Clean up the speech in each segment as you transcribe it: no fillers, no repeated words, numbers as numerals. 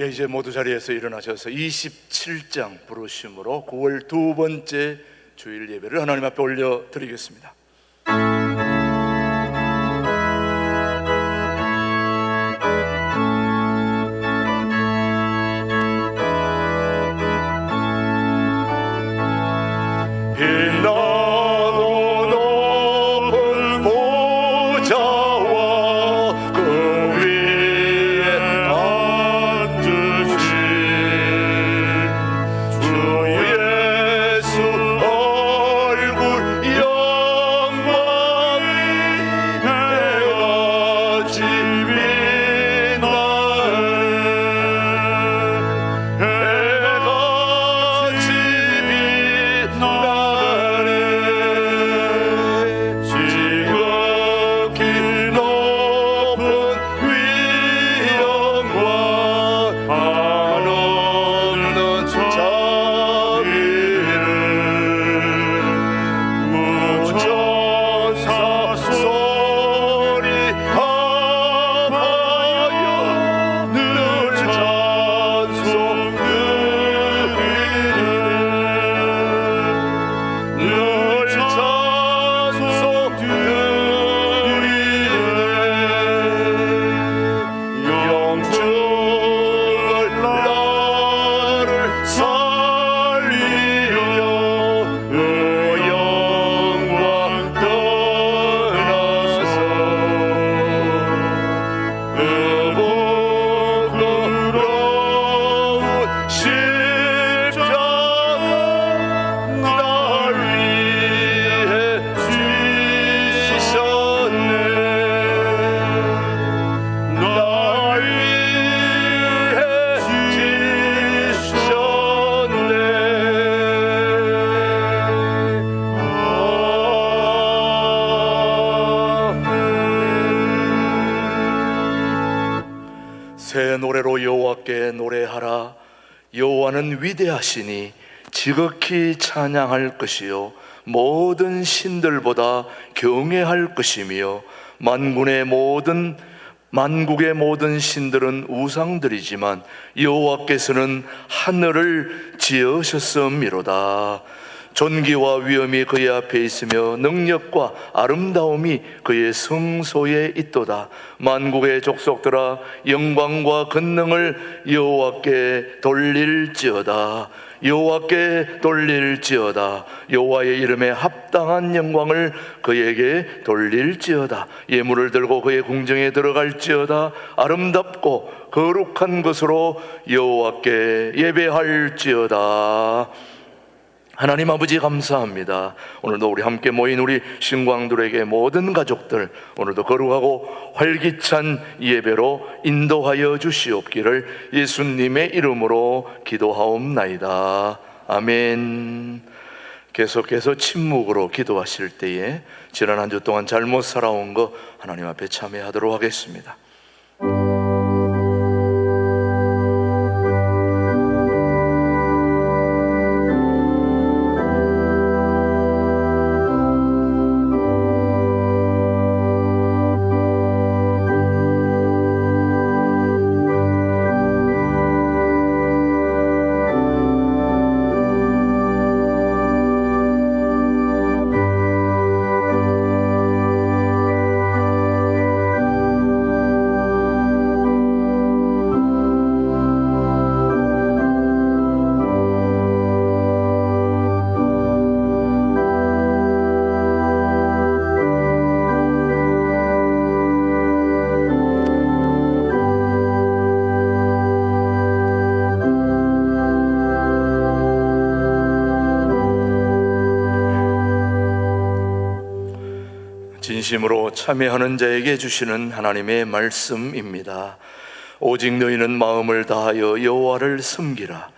이제 모두 자리에서 일어나셔서 27장 부르심으로 9월 두 번째 주일 예배를 하나님 앞에 올려드리겠습니다. 새 노래로 여호와께 노래하라. 여호와는 위대하시니 지극히 찬양할 것이요 모든 신들보다 경외할 것이며 만국의 모든 신들은 우상들이지만 여호와께서는 하늘을 지으셨음이로다. 존귀와 위엄이 그의 앞에 있으며 능력과 아름다움이 그의 성소에 있도다. 만국의 족속들아 영광과 권능을 여호와께 돌릴지어다. 여호와께 돌릴지어다. 여호와의 이름에 합당한 영광을 그에게 돌릴지어다. 예물을 들고 그의 궁정에 들어갈지어다. 아름답고 거룩한 것으로 여호와께 예배할지어다. 하나님 아버지 감사합니다. 오늘도 우리 함께 모인 우리 신광들에게 모든 가족들 오늘도 거룩하고 활기찬 예배로 인도하여 주시옵기를 예수님의 이름으로 기도하옵나이다. 아멘. 계속해서 침묵으로 기도하실 때에 지난 한 주 동안 잘못 살아온 거 하나님 앞에 참회하도록 하겠습니다. 진심으로 참회하는 자에게 주시는 하나님의 말씀입니다. 오직 너희는 마음을 다하여 여호와를 섬기라.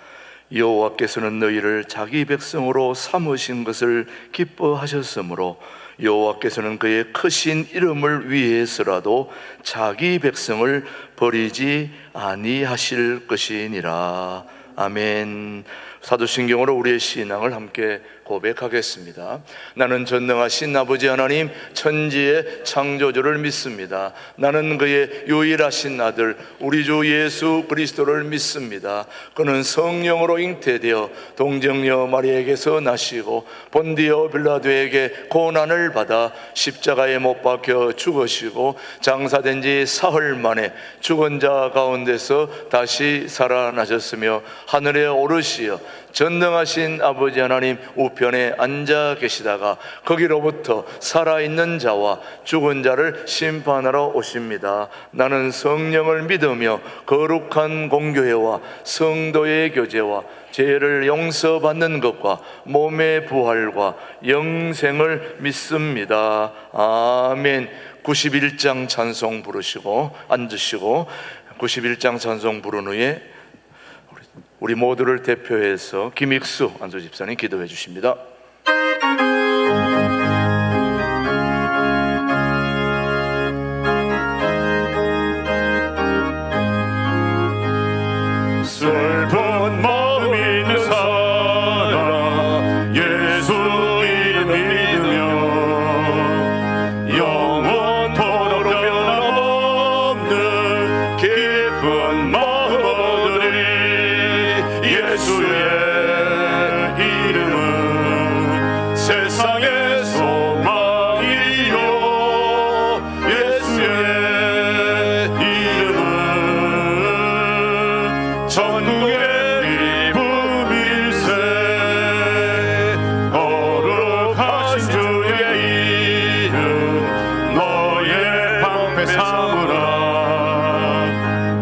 여호와께서는 너희를 자기 백성으로 삼으신 것을 기뻐하셨으므로 여호와께서는 그의 크신 이름을 위해서라도 자기 백성을 버리지 아니하실 것이니라. 아멘. 사도신경으로 우리의 신앙을 함께 고백하겠습니다. 나는 전능하신 아버지 하나님 천지의 창조주를 믿습니다. 나는 그의 유일하신 아들 우리 주 예수 그리스도를 믿습니다. 그는 성령으로 잉태되어 동정녀 마리아에게서 나시고 본디오 빌라도에게 고난을 받아 십자가에 못 박혀 죽으시고 장사된 지 사흘 만에 죽은 자 가운데서 다시 살아나셨으며 하늘에 오르시어 전능하신 아버지 하나님 우편에 앉아 계시다가 거기로부터 살아있는 자와 죽은 자를 심판하러 오십니다. 나는 성령을 믿으며 거룩한 공교회와 성도의 교제와 죄를 용서받는 것과 몸의 부활과 영생을 믿습니다. 아멘. 91장 찬송 부르시고 앉으시고 91장 찬송 부른 후에 우리 모두를 대표해서 김익수 안수 집사님 기도해 주십니다. 슬픈 마음 있는 사람 예수 이름 믿으며 영원토록 변함없는 기쁜 마음 얻으리. 예수의 이름은 세상의 소망이요 예수의 이름은 전국의 기쁨일세. 거룩하신 주의 이름 너의 방패 삼으라.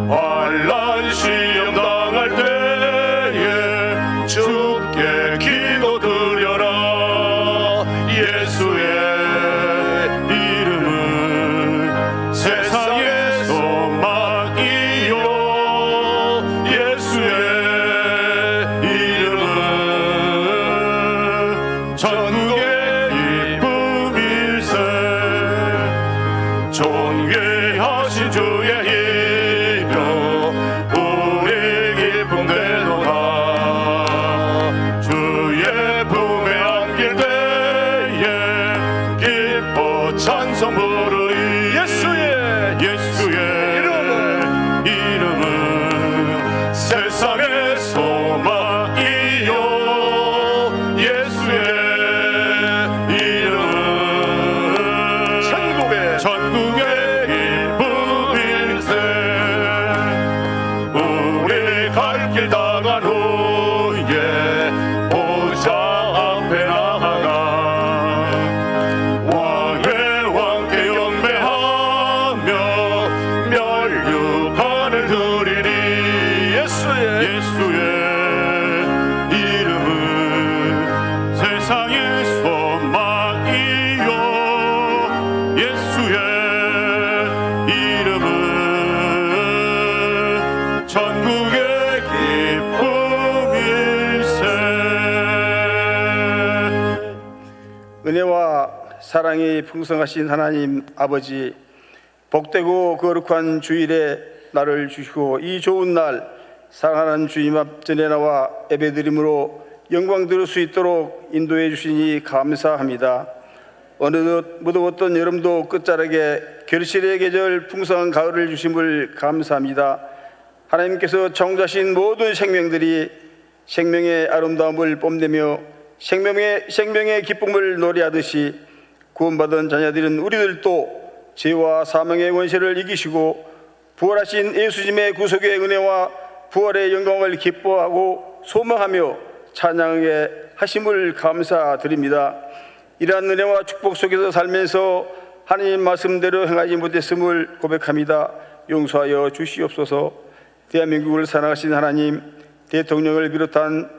환난 시험 당할 때에 주께 기도드려라. 예수의 이름은 세상의 소망이요 예수의 이름은 전국의 기쁨일세. 존귀하신 주의 이름 우리 기쁨 되도다. 주의 품에 안길 때에 기뻐 찬송 부르리. 예수의 이름은 세상의 소망이요 예수의 이름은 전국의 기쁨일세. 우리 갈 길 다간 후에 보좌 앞에 나아가 왕의 왕께 경배하며 멸류관을 드리리. 예수의 이름은 세상의 소망이요 예수의 이름은 전국의 기쁨일세. 은혜와 사랑이 풍성하신 하나님 아버지, 복되고 거룩한 주일에 나를 주시고 이 좋은 날 사랑하는 주님 앞전에 나와 예배드림으로 영광 드릴 수 있도록 인도해 주시니 감사합니다. 어느덧 무더웠던 여름도 끝자락에 결실의 계절 풍성한 가을을 주심을 감사합니다. 하나님께서 창조하신 모든 생명들이 생명의 아름다움을 뽐내며 생명의 기쁨을 노래하듯이 구원받은 자녀들은 우리들도 죄와 사망의 원죄를 이기시고 부활하신 예수님의 구속의 은혜와 부활의 영광을 기뻐하고 소망하며 찬양하게 하심을 감사드립니다. 이러한 은혜와 축복 속에서 살면서 하나님 말씀대로 행하지 못했음을 고백합니다. 용서하여 주시옵소서. 대한민국을 사랑하신 하나님, 대통령을 비롯한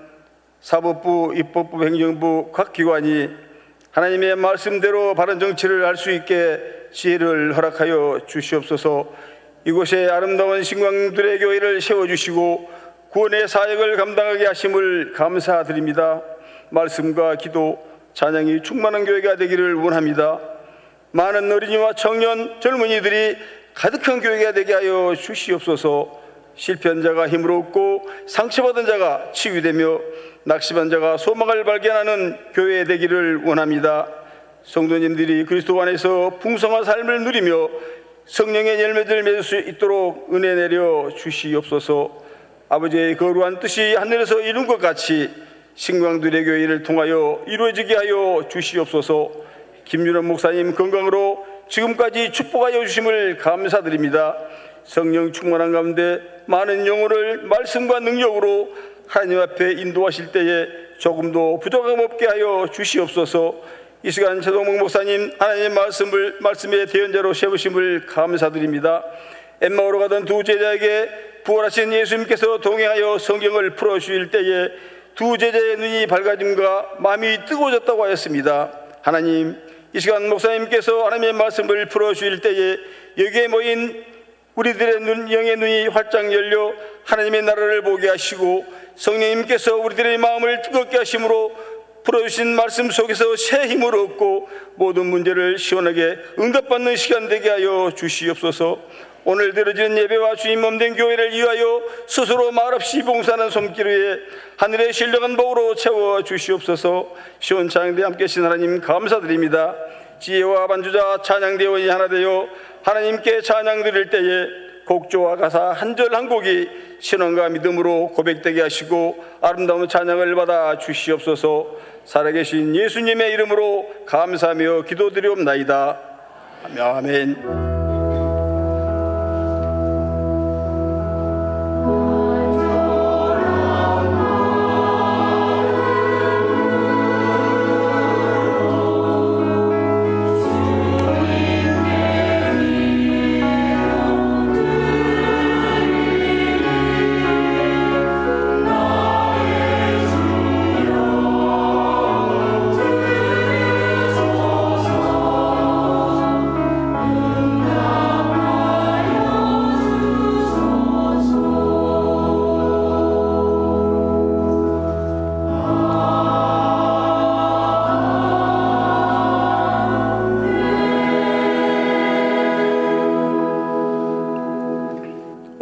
사법부, 입법부, 행정부 각 기관이 하나님의 말씀대로 바른 정치를 할 수 있게 지혜를 허락하여 주시옵소서. 이곳에 아름다운 신광들의 교회를 세워주시고 구원의 사역을 감당하게 하심을 감사드립니다. 말씀과 기도, 찬양이 충만한 교회가 되기를 원합니다. 많은 어린이와 청년, 젊은이들이 가득한 교회가 되게 하여 주시옵소서. 실패한 자가 힘을 얻고 상처받은 자가 치유되며 낙심한 자가 소망을 발견하는 교회 되기를 원합니다. 성도님들이 그리스도 안에서 풍성한 삶을 누리며 성령의 열매를 맺을 수 있도록 은혜 내려 주시옵소서. 아버지의 거룩한 뜻이 하늘에서 이룬 것 같이 신광들의 교회를 통하여 이루어지게 하여 주시옵소서. 김윤원 목사님 건강으로 지금까지 축복하여 주심을 감사드립니다. 성령 충만한 가운데 많은 영혼을 말씀과 능력으로 하나님 앞에 인도하실 때에 조금도 부족함 없게 하여 주시옵소서. 이 시간 최동목 목사님 하나님의 말씀의 대언자로 세우심을 감사드립니다. 엠마오로 가던 두 제자에게 부활하신 예수님께서 동행하여 성경을 풀어주실 때에 두 제자의 눈이 밝아짐과 마음이 뜨거워졌다고 하였습니다. 하나님, 이 시간 목사님께서 하나님의 말씀을 풀어주실 때에 여기에 모인 우리들의 영의 눈이 활짝 열려 하나님의 나라를 보게 하시고 성령님께서 우리들의 마음을 뜨겁게 하심으로 풀어주신 말씀 속에서 새 힘을 얻고 모든 문제를 시원하게 응답받는 시간 되게 하여 주시옵소서. 오늘 드려지는 예배와 주님 몸된 교회를 위하여 스스로 말없이 봉사하는 손길 위에 하늘의 신령한 복으로 채워 주시옵소서. 시온 찬양대 함께 하신 하나님 감사드립니다. 지혜와 반주자 찬양대원이 하나 되어 하나님께 찬양 드릴 때에 곡조와 가사 한 절 한 곡이 신앙과 믿음으로 고백되게 하시고 아름다운 찬양을 받아 주시옵소서. 살아계신 예수님의 이름으로 감사하며 기도드리옵나이다. 아멘.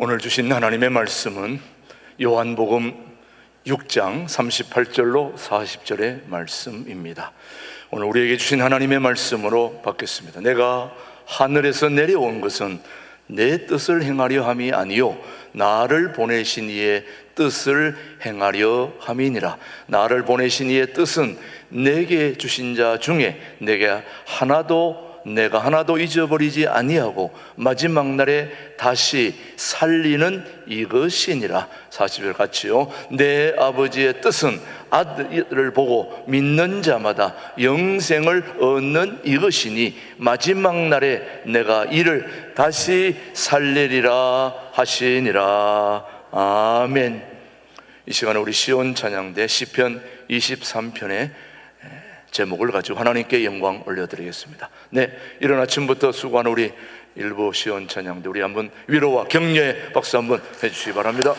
오늘 주신 하나님의 말씀은 요한복음 6장 38절로 40절의 말씀입니다. 오늘 우리에게 주신 하나님의 말씀으로 받겠습니다. 내가 하늘에서 내려온 것은 내 뜻을 행하려 함이 아니요 나를 보내신 이의 뜻을 행하려 함이니라. 나를 보내신 이의 뜻은 내게 주신 자 중에 내가 하나도 잊어버리지 아니하고 마지막 날에 다시 살리는 이것이니라. 40절 같이요. 내 아버지의 뜻은 아들을 보고 믿는 자마다 영생을 얻는 이것이니 마지막 날에 내가 이를 다시 살리리라 하시니라. 아멘. 이 시간에 우리 시온 찬양대 시편 23편의 제목을 가지고 하나님께 영광 올려드리겠습니다. 네, 이른 아침부터 수고하는 우리 일부 시온 찬양대 우리 한번 위로와 격려의 박수 한번 해주시기 바랍니다.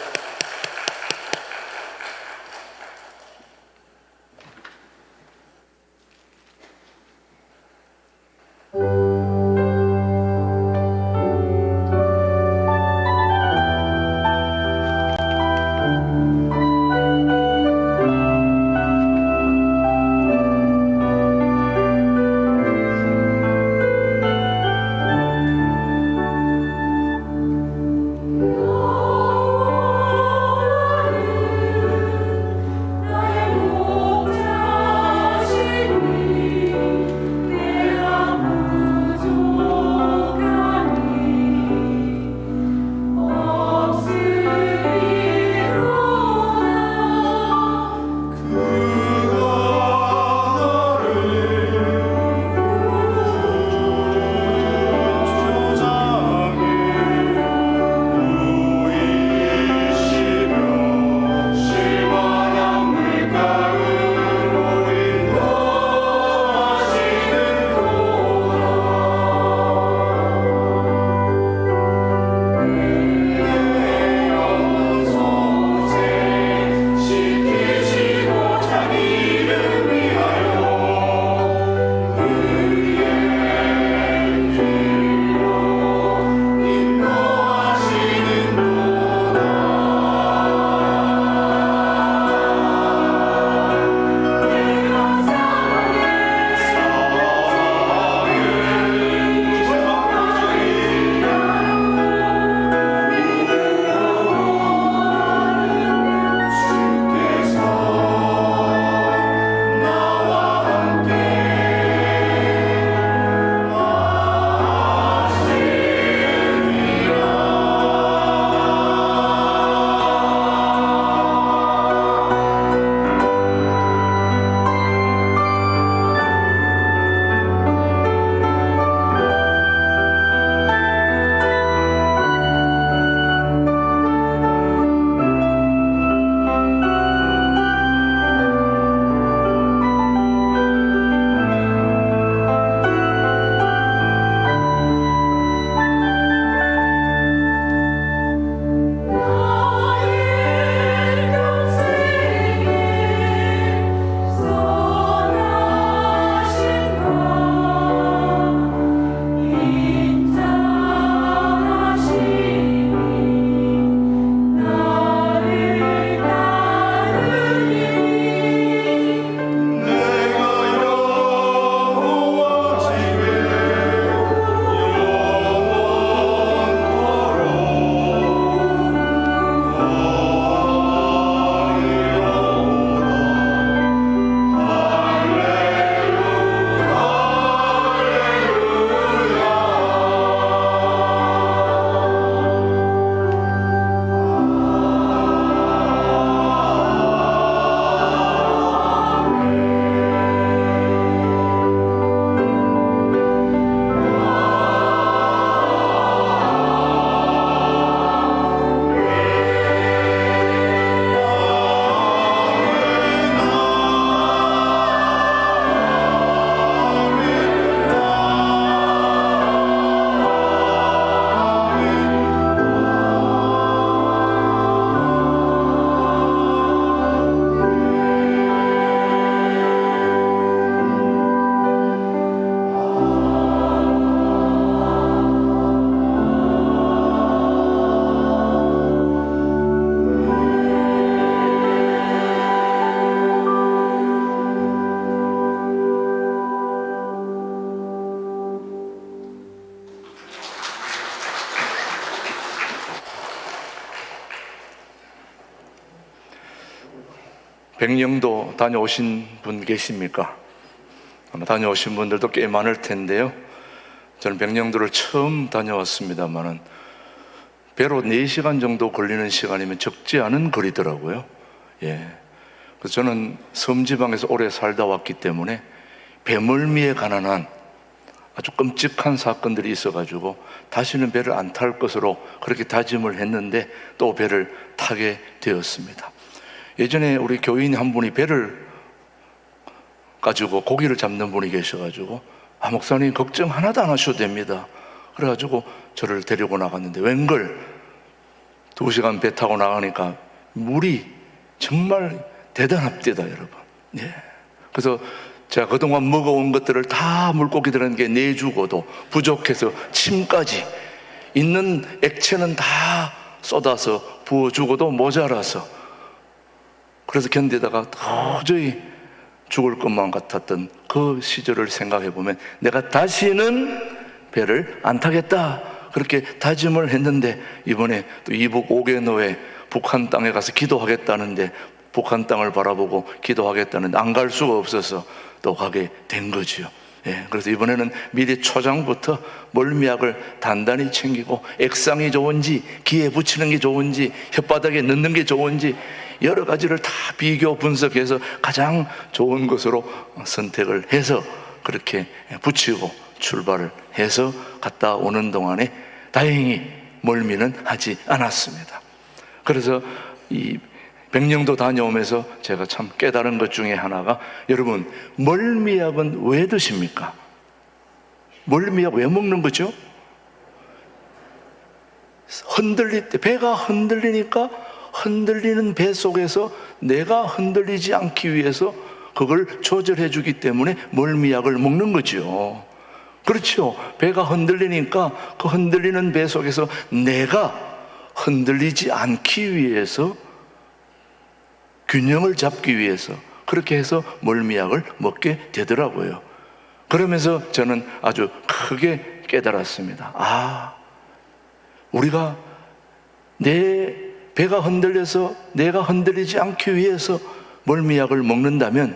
백령도 다녀오신 분 계십니까? 아마 다녀오신 분들도 꽤 많을 텐데요. 저는 백령도를 처음 다녀왔습니다만은 배로 4시간 정도 걸리는 시간이면 적지 않은 거리더라고요. 예. 그래서 저는 섬지방에서 오래 살다 왔기 때문에 배멀미에 관한 한 아주 끔찍한 사건들이 있어가지고 다시는 배를 안 탈 것으로 그렇게 다짐을 했는데 또 배를 타게 되었습니다. 예전에 우리 교인 한 분이 배를 가지고 고기를 잡는 분이 계셔가지고 목사님 걱정 하나도 안 하셔도 됩니다. 그래가지고 저를 데리고 나갔는데 웬걸 2시간 배 타고 나가니까 물이 정말 대단합니다, 여러분. 예. 그래서 제가 그동안 먹어온 것들을 다 물고기들에게 내주고도 부족해서 침까지 있는 액체는 다 쏟아서 부어주고도 모자라서 그래서 견디다가 도저히 죽을 것만 같았던 그 시절을 생각해 보면 내가 다시는 배를 안 타겠다 그렇게 다짐을 했는데 이번에 또 이북 5개노에 북한 땅에 가서 기도하겠다는데 북한 땅을 바라보고 기도하겠다는데 안 갈 수가 없어서 또 가게 된 거지요. 예, 그래서 이번에는 미리 초장부터 멀미약을 단단히 챙기고 액상이 좋은지 귀에 붙이는 게 좋은지 혓바닥에 넣는 게 좋은지 여러 가지를 다 비교 분석해서 가장 좋은 것으로 선택을 해서 그렇게 붙이고 출발을 해서 갔다 오는 동안에 다행히 멀미는 하지 않았습니다. 그래서 이 백령도 다녀오면서 제가 참 깨달은 것 중에 하나가 여러분 멀미약은 왜 드십니까? 멀미약 왜 먹는 거죠? 흔들릴 때 배가 흔들리니까 흔들리는 배 속에서 내가 흔들리지 않기 위해서 그걸 조절해 주기 때문에 멀미약을 먹는 거죠. 그렇죠. 배가 흔들리니까 그 흔들리는 배 속에서 내가 흔들리지 않기 위해서 균형을 잡기 위해서 그렇게 해서 멀미약을 먹게 되더라고요. 그러면서 저는 아주 크게 깨달았습니다. 우리가 내 배가 흔들려서 내가 흔들리지 않기 위해서 멀미약을 먹는다면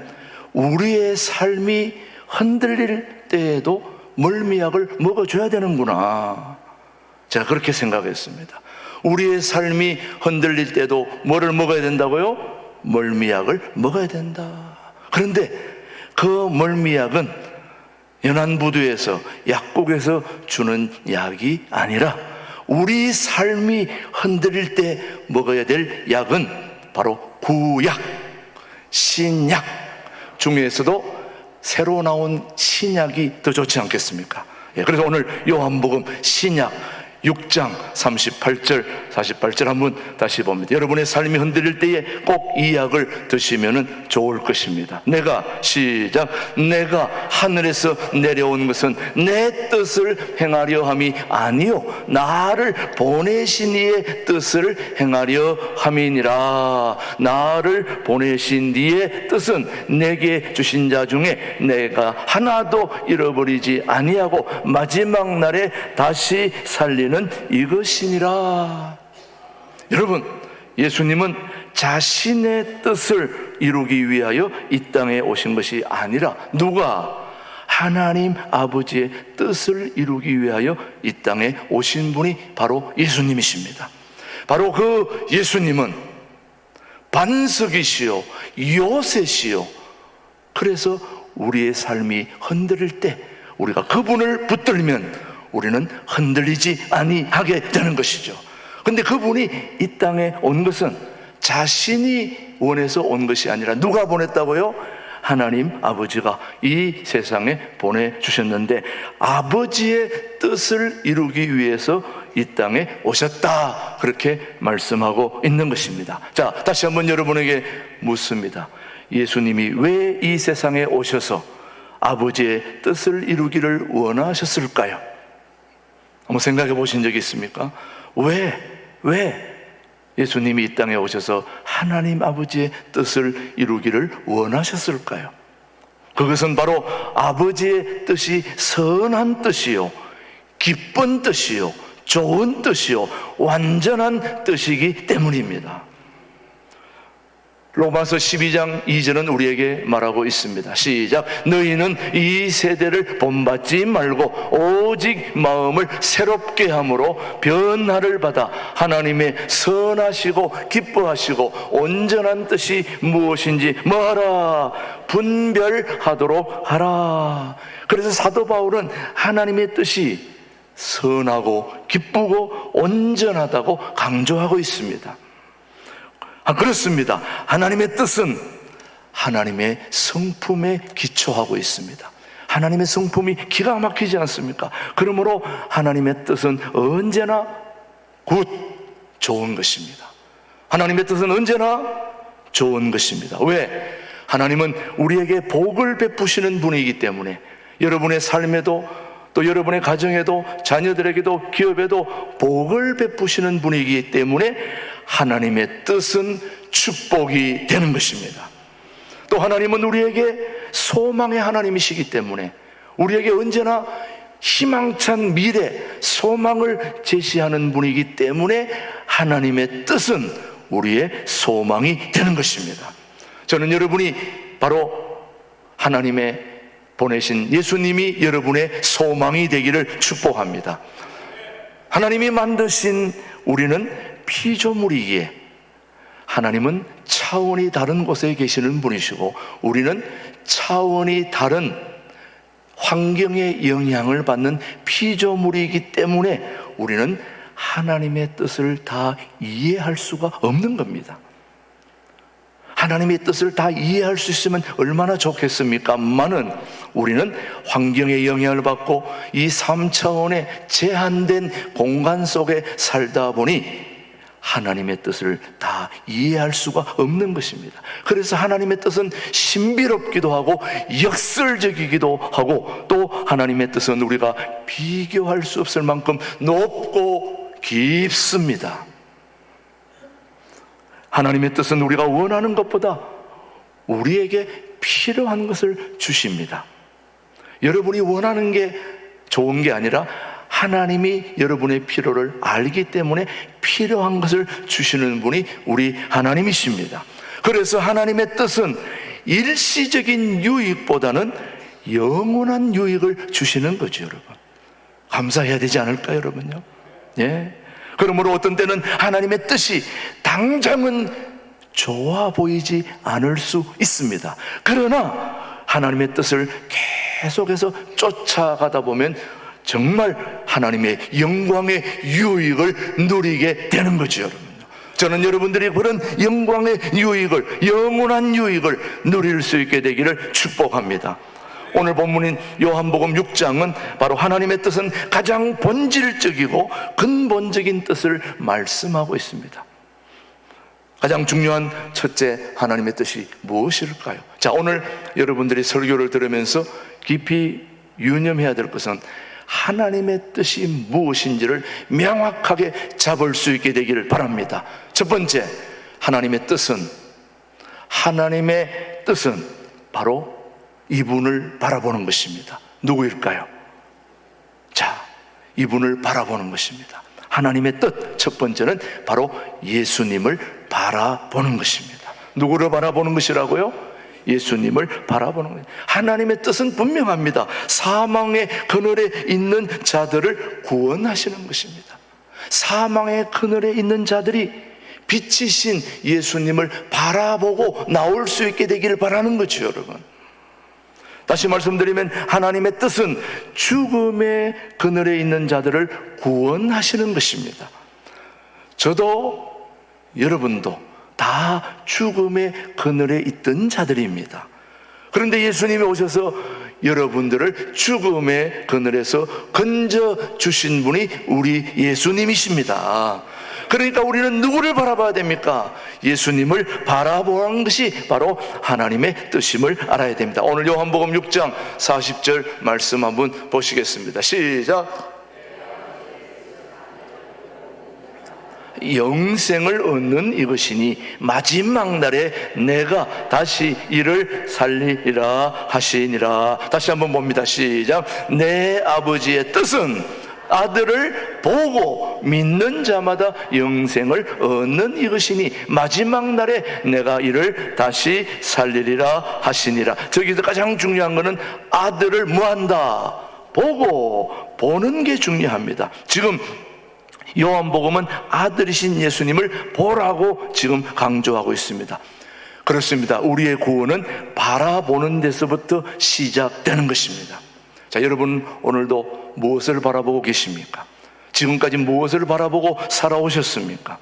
우리의 삶이 흔들릴 때에도 멀미약을 먹어줘야 되는구나. 제가 그렇게 생각했습니다. 우리의 삶이 흔들릴 때도 뭐를 먹어야 된다고요? 멀미약을 먹어야 된다. 그런데 그 멀미약은 연안부두에서 약국에서 주는 약이 아니라 우리 삶이 흔들릴 때 먹어야 될 약은 바로 구약, 신약 중에서도 새로 나온 신약이 더 좋지 않겠습니까? 그래서 오늘 요한복음 신약 6장 38절 48절 한번 다시 봅니다. 여러분의 삶이 흔들릴 때에 꼭 이 약을 드시면 좋을 것입니다. 시작. 내가 하늘에서 내려온 것은 내 뜻을 행하려 함이 아니요 나를 보내신 이의 뜻을 행하려 함이니라. 나를 보내신 이의 뜻은 내게 주신 자 중에 내가 하나도 잃어버리지 아니하고 마지막 날에 다시 살리는 이것이니라. 여러분, 예수님은 자신의 뜻을 이루기 위하여 이 땅에 오신 것이 아니라 누가? 하나님 아버지의 뜻을 이루기 위하여 이 땅에 오신 분이 바로 예수님이십니다. 바로 그 예수님은 반석이시요 요새시요. 그래서 우리의 삶이 흔들릴 때 우리가 그분을 붙들면 우리는 흔들리지 아니하게 되는 것이죠. 근데 그분이 이 땅에 온 것은 자신이 원해서 온 것이 아니라 누가 보냈다고요? 하나님 아버지가 이 세상에 보내주셨는데 아버지의 뜻을 이루기 위해서 이 땅에 오셨다, 그렇게 말씀하고 있는 것입니다. 자, 다시 한번 여러분에게 묻습니다. 예수님이 왜 이 세상에 오셔서 아버지의 뜻을 이루기를 원하셨을까요? 한번 생각해 보신 적이 있습니까? 왜 예수님이 이 땅에 오셔서 하나님 아버지의 뜻을 이루기를 원하셨을까요? 그것은 바로 아버지의 뜻이 선한 뜻이요, 기쁜 뜻이요, 좋은 뜻이요, 완전한 뜻이기 때문입니다. 로마서 12장 2절은 우리에게 말하고 있습니다. 시작. 너희는 이 세대를 본받지 말고 오직 마음을 새롭게 함으로 변화를 받아 하나님의 선하시고 기뻐하시고 온전한 뜻이 무엇인지 뭐하라? 분별하도록 하라. 그래서 사도 바울은 하나님의 뜻이 선하고 기쁘고 온전하다고 강조하고 있습니다. 그렇습니다. 하나님의 뜻은 하나님의 성품에 기초하고 있습니다. 하나님의 성품이 기가 막히지 않습니까? 그러므로 하나님의 뜻은 언제나 굿, 좋은 것입니다. 하나님의 뜻은 언제나 좋은 것입니다. 왜? 하나님은 우리에게 복을 베푸시는 분이기 때문에 여러분의 삶에도 또 여러분의 가정에도 자녀들에게도 기업에도 복을 베푸시는 분이기 때문에 하나님의 뜻은 축복이 되는 것입니다. 또 하나님은 우리에게 소망의 하나님이시기 때문에 우리에게 언제나 희망찬 미래, 소망을 제시하는 분이기 때문에 하나님의 뜻은 우리의 소망이 되는 것입니다. 저는 여러분이 바로 하나님의 보내신 예수님이 여러분의 소망이 되기를 축복합니다. 하나님이 만드신 우리는 피조물이기에 하나님은 차원이 다른 곳에 계시는 분이시고 우리는 차원이 다른 환경의 영향을 받는 피조물이기 때문에 우리는 하나님의 뜻을 다 이해할 수가 없는 겁니다. 하나님의 뜻을 다 이해할 수 있으면 얼마나 좋겠습니까? 만은 우리는 환경의 영향을 받고 이 3차원의 제한된 공간 속에 살다 보니 하나님의 뜻을 다 이해할 수가 없는 것입니다. 그래서 하나님의 뜻은 신비롭기도 하고 역설적이기도 하고 또 하나님의 뜻은 우리가 비교할 수 없을 만큼 높고 깊습니다. 하나님의 뜻은 우리가 원하는 것보다 우리에게 필요한 것을 주십니다. 여러분이 원하는 게 좋은 게 아니라 하나님이 여러분의 필요를 알기 때문에 필요한 것을 주시는 분이 우리 하나님이십니다. 그래서 하나님의 뜻은 일시적인 유익보다는 영원한 유익을 주시는 거죠, 여러분. 감사해야 되지 않을까요, 여러분요? 예. 그러므로 어떤 때는 하나님의 뜻이 당장은 좋아 보이지 않을 수 있습니다. 그러나 하나님의 뜻을 계속해서 쫓아가다 보면 정말 하나님의 영광의 유익을 누리게 되는 거죠, 여러분. 저는 여러분들이 그런 영광의 유익을, 영원한 유익을 누릴 수 있게 되기를 축복합니다. 오늘 본문인 요한복음 6장은 바로 하나님의 뜻은 가장 본질적이고 근본적인 뜻을 말씀하고 있습니다. 가장 중요한 첫째 하나님의 뜻이 무엇일까요? 자, 오늘 여러분들이 설교를 들으면서 깊이 유념해야 될 것은 하나님의 뜻이 무엇인지를 명확하게 잡을 수 있게 되기를 바랍니다. 첫 번째, 하나님의 뜻은 바로 이분을 바라보는 것입니다. 누구일까요? 자, 이분을 바라보는 것입니다. 하나님의 뜻, 첫 번째는 바로 예수님을 바라보는 것입니다. 누구를 바라보는 것이라고요? 예수님을 바라보는 거예요. 하나님의 뜻은 분명합니다. 사망의 그늘에 있는 자들을 구원하시는 것입니다. 사망의 그늘에 있는 자들이 빛이신 예수님을 바라보고 나올 수 있게 되기를 바라는 거죠, 여러분. 다시 말씀드리면 하나님의 뜻은 죽음의 그늘에 있는 자들을 구원하시는 것입니다. 저도 여러분도 다 죽음의 그늘에 있던 자들입니다. 그런데 예수님이 오셔서 여러분들을 죽음의 그늘에서 건져 주신 분이 우리 예수님이십니다. 그러니까 우리는 누구를 바라봐야 됩니까? 예수님을 바라보는 것이 바로 하나님의 뜻임을 알아야 됩니다. 오늘 요한복음 6장 40절 말씀 한번 보시겠습니다. 시작. 영생을 얻는 이것이니 마지막 날에 내가 다시 이를 살리리라 하시니라. 다시 한번 봅니다. 시작. 내 아버지의 뜻은 아들을 보고 믿는 자마다 영생을 얻는 이것이니 마지막 날에 내가 이를 다시 살리리라 하시니라. 저기서 가장 중요한 것은 아들을 뭐한다? 보는 게 중요합니다. 지금 요한복음은 아들이신 예수님을 보라고 지금 강조하고 있습니다. 그렇습니다. 우리의 구원은 바라보는 데서부터 시작되는 것입니다. 자, 여러분 오늘도 무엇을 바라보고 계십니까? 지금까지 무엇을 바라보고 살아오셨습니까?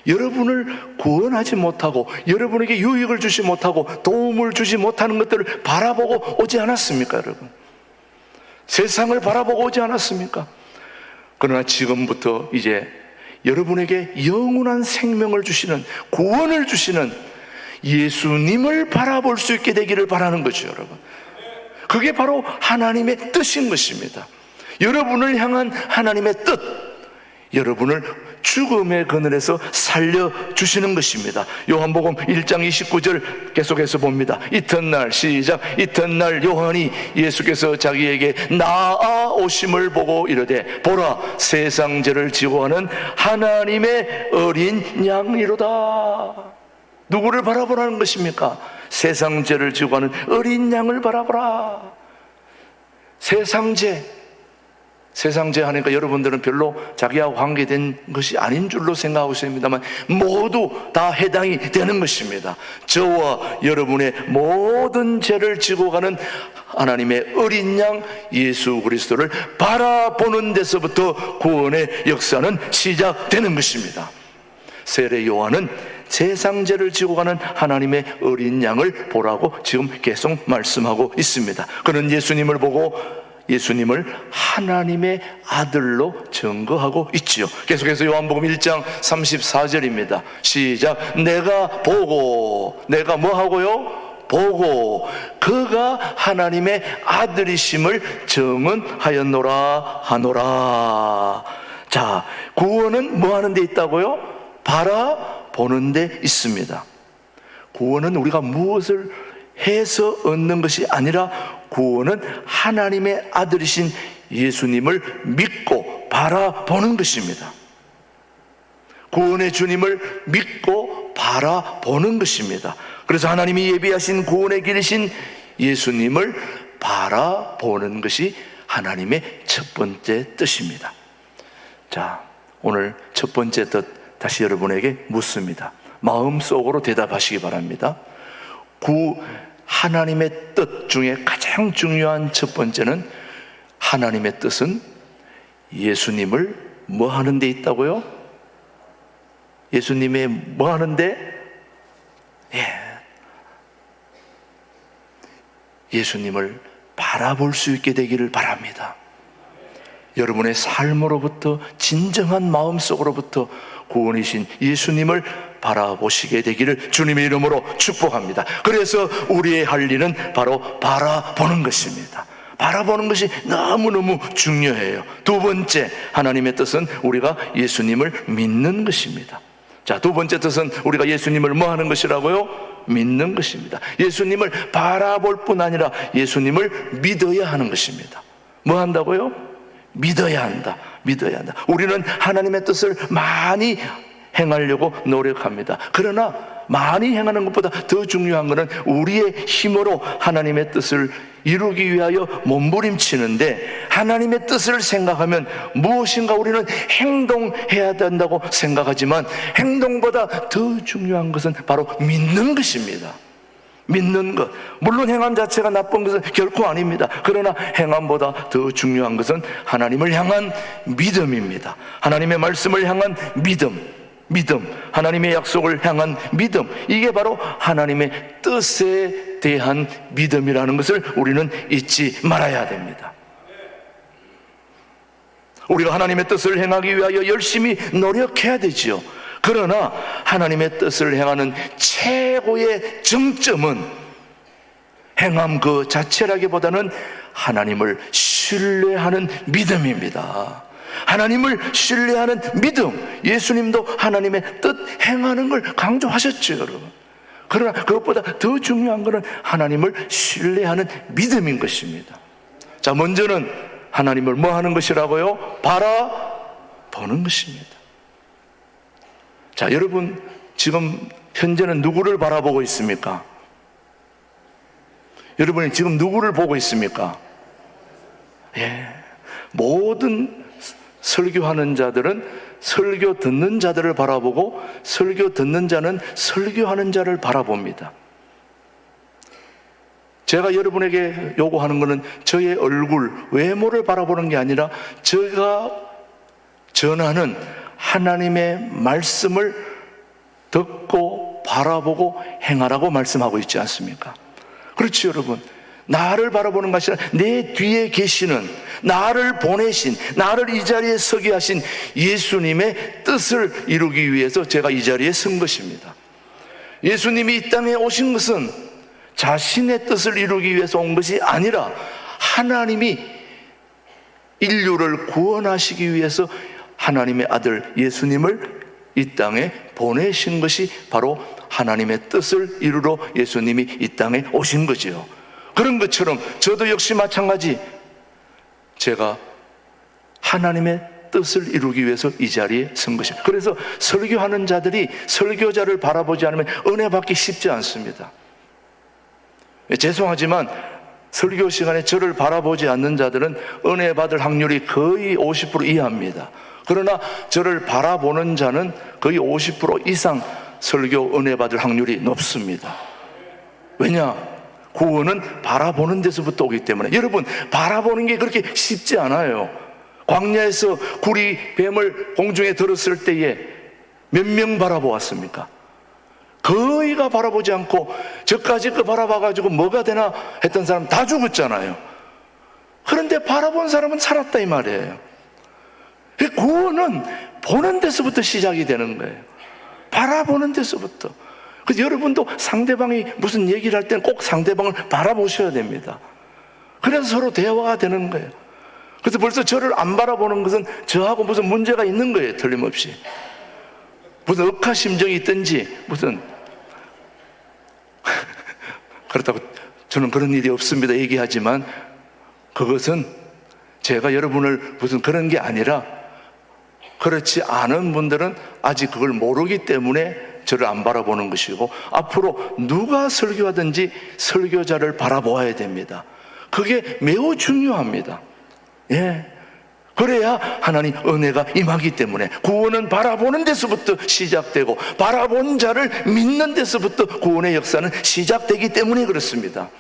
여러분을 구원하지 못하고 여러분에게 유익을 주지 못하고 도움을 주지 못하는 것들을 바라보고 오지 않았습니까, 여러분? 세상을 바라보고 오지 않았습니까? 그러나 지금부터 이제 여러분에게 영원한 생명을 주시는, 구원을 주시는 예수님을 바라볼 수 있게 되기를 바라는 거죠, 여러분. 그게 바로 하나님의 뜻인 것입니다. 여러분을 향한 하나님의 뜻, 여러분을 죽음의 그늘에서 살려주시는 것입니다. 요한복음 1장 29절 계속해서 봅니다. 이튿날, 시작. 이튿날 요한이 예수께서 자기에게 나아오심을 보고 이르되 보라, 세상 죄를 지고 가는 하나님의 어린 양이로다. 누구를 바라보라는 것입니까? 세상 죄를 지고 가는 어린 양을 바라보라. 세상 죄 하니까 여러분들은 별로 자기하고 관계된 것이 아닌 줄로 생각하고 있습니다만 모두 다 해당이 되는 것입니다. 저와 여러분의 모든 죄를 지고 가는 하나님의 어린 양 예수 그리스도를 바라보는 데서부터 구원의 역사는 시작되는 것입니다. 세례 요한은 세상죄를 지고 가는 하나님의 어린 양을 보라고 지금 계속 말씀하고 있습니다. 그는 예수님을 보고 예수님을 하나님의 아들로 증거하고 있지요. 계속해서 요한복음 1장 34절입니다. 시작. 내가 보고, 내가 뭐 하고요? 보고 그가 하나님의 아들이심을 증언하였노라 하노라. 자, 구원은 뭐 하는 데 있다고요? 바라보는 데 있습니다. 구원은 우리가 무엇을 해서 얻는 것이 아니라 구원은 하나님의 아들이신 예수님을 믿고 바라보는 것입니다. 구원의 주님을 믿고 바라보는 것입니다. 그래서 하나님이 예비하신 구원의 길이신 예수님을 바라보는 것이 하나님의 첫 번째 뜻입니다. 자, 오늘 첫 번째 뜻 다시 여러분에게 묻습니다. 마음속으로 대답하시기 바랍니다. 하나님의 뜻 중에 가장 중요한 첫 번째는, 하나님의 뜻은 예수님을 뭐 하는 데 있다고요? 예수님의 뭐 하는데? 예수님을 바라볼 수 있게 되기를 바랍니다. 여러분의 삶으로부터, 진정한 마음속으로부터 구원이신 예수님을 바라보시게 되기를 주님의 이름으로 축복합니다. 그래서 우리의 할 일은 바로 바라보는 것입니다. 바라보는 것이 너무너무 중요해요. 두 번째, 하나님의 뜻은 우리가 예수님을 믿는 것입니다. 자, 두 번째 뜻은 우리가 예수님을 뭐 하는 것이라고요? 믿는 것입니다. 예수님을 바라볼 뿐 아니라 예수님을 믿어야 하는 것입니다. 뭐 한다고요? 믿어야 한다. 믿어야 한다. 우리는 하나님의 뜻을 많이 행하려고 노력합니다. 그러나 많이 행하는 것보다 더 중요한 것은 우리의 힘으로 하나님의 뜻을 이루기 위하여 몸부림치는데, 하나님의 뜻을 생각하면 무엇인가 우리는 행동해야 된다고 생각하지만 행동보다 더 중요한 것은 바로 믿는 것입니다. 믿는 것. 물론 행함 자체가 나쁜 것은 결코 아닙니다. 그러나 행함보다 더 중요한 것은 하나님을 향한 믿음입니다. 하나님의 말씀을 향한 믿음, 하나님의 약속을 향한 믿음, 이게 바로 하나님의 뜻에 대한 믿음이라는 것을 우리는 잊지 말아야 됩니다. 우리가 하나님의 뜻을 행하기 위하여 열심히 노력해야 되지요. 그러나 하나님의 뜻을 행하는 최고의 정점은 행함 그 자체라기보다는 하나님을 신뢰하는 믿음입니다. 하나님을 신뢰하는 믿음. 예수님도 하나님의 뜻 행하는 걸 강조하셨죠, 여러분. 그러나 그것보다 더 중요한 것은 하나님을 신뢰하는 믿음인 것입니다. 자, 먼저는 하나님을 뭐 하는 것이라고요? 바라보는 것입니다. 자, 여러분 지금 현재는 누구를 바라보고 있습니까? 여러분이 지금 누구를 보고 있습니까? 모든 설교하는 자들은 설교 듣는 자들을 바라보고 설교 듣는 자는 설교하는 자를 바라봅니다. 제가 여러분에게 요구하는 것은 저의 얼굴, 외모를 바라보는 게 아니라 제가 전하는 하나님의 말씀을 듣고 바라보고 행하라고 말씀하고 있지 않습니까? 그렇지 여러분. 나를 바라보는 것이 아니라 내 뒤에 계시는, 나를 보내신, 나를 이 자리에 서게 하신 예수님의 뜻을 이루기 위해서 제가 이 자리에 선 것입니다. 예수님이 이 땅에 오신 것은 자신의 뜻을 이루기 위해서 온 것이 아니라 하나님이 인류를 구원하시기 위해서 하나님의 아들 예수님을 이 땅에 보내신 것이 바로 하나님의 뜻을 이루러 예수님이 이 땅에 오신 거지요. 그런 것처럼 저도 역시 마찬가지, 제가 하나님의 뜻을 이루기 위해서 이 자리에 선 것입니다. 그래서 설교하는 자들이 설교자를 바라보지 않으면 은혜 받기 쉽지 않습니다. 죄송하지만 설교 시간에 저를 바라보지 않는 자들은 은혜 받을 확률이 거의 50% 이하입니다. 그러나 저를 바라보는 자는 거의 50% 이상 설교 은혜 받을 확률이 높습니다. 왜냐? 구원은 바라보는 데서부터 오기 때문에. 여러분, 바라보는 게 그렇게 쉽지 않아요. 광야에서 굴이 뱀을 공중에 들었을 때에 몇 명 바라보았습니까? 거의가 바라보지 않고 저까지 그 바라봐가지고 뭐가 되나 했던 사람 다 죽었잖아요. 그런데 바라본 사람은 살았다 이 말이에요. 구원은 보는 데서부터 시작이 되는 거예요. 바라보는 데서부터. 그래서 여러분도 상대방이 무슨 얘기를 할 때는 꼭 상대방을 바라보셔야 됩니다. 그래서 서로 대화가 되는 거예요. 그래서 벌써 저를 안 바라보는 것은 저하고 무슨 문제가 있는 거예요. 틀림없이. 무슨 억하심정이 있든지 무슨 그렇다고 저는 그런 일이 없습니다 얘기하지만, 그것은 제가 여러분을 무슨 그런 게 아니라 그렇지 않은 분들은 아직 그걸 모르기 때문에 저를 안 바라보는 것이고, 앞으로 누가 설교하든지 설교자를 바라보아야 됩니다. 그게 매우 중요합니다. 그래야 하나님 은혜가 임하기 때문에. 구원은 바라보는 데서부터 시작되고 바라본 자를 믿는 데서부터 구원의 역사는 시작되기 때문에 그렇습니다.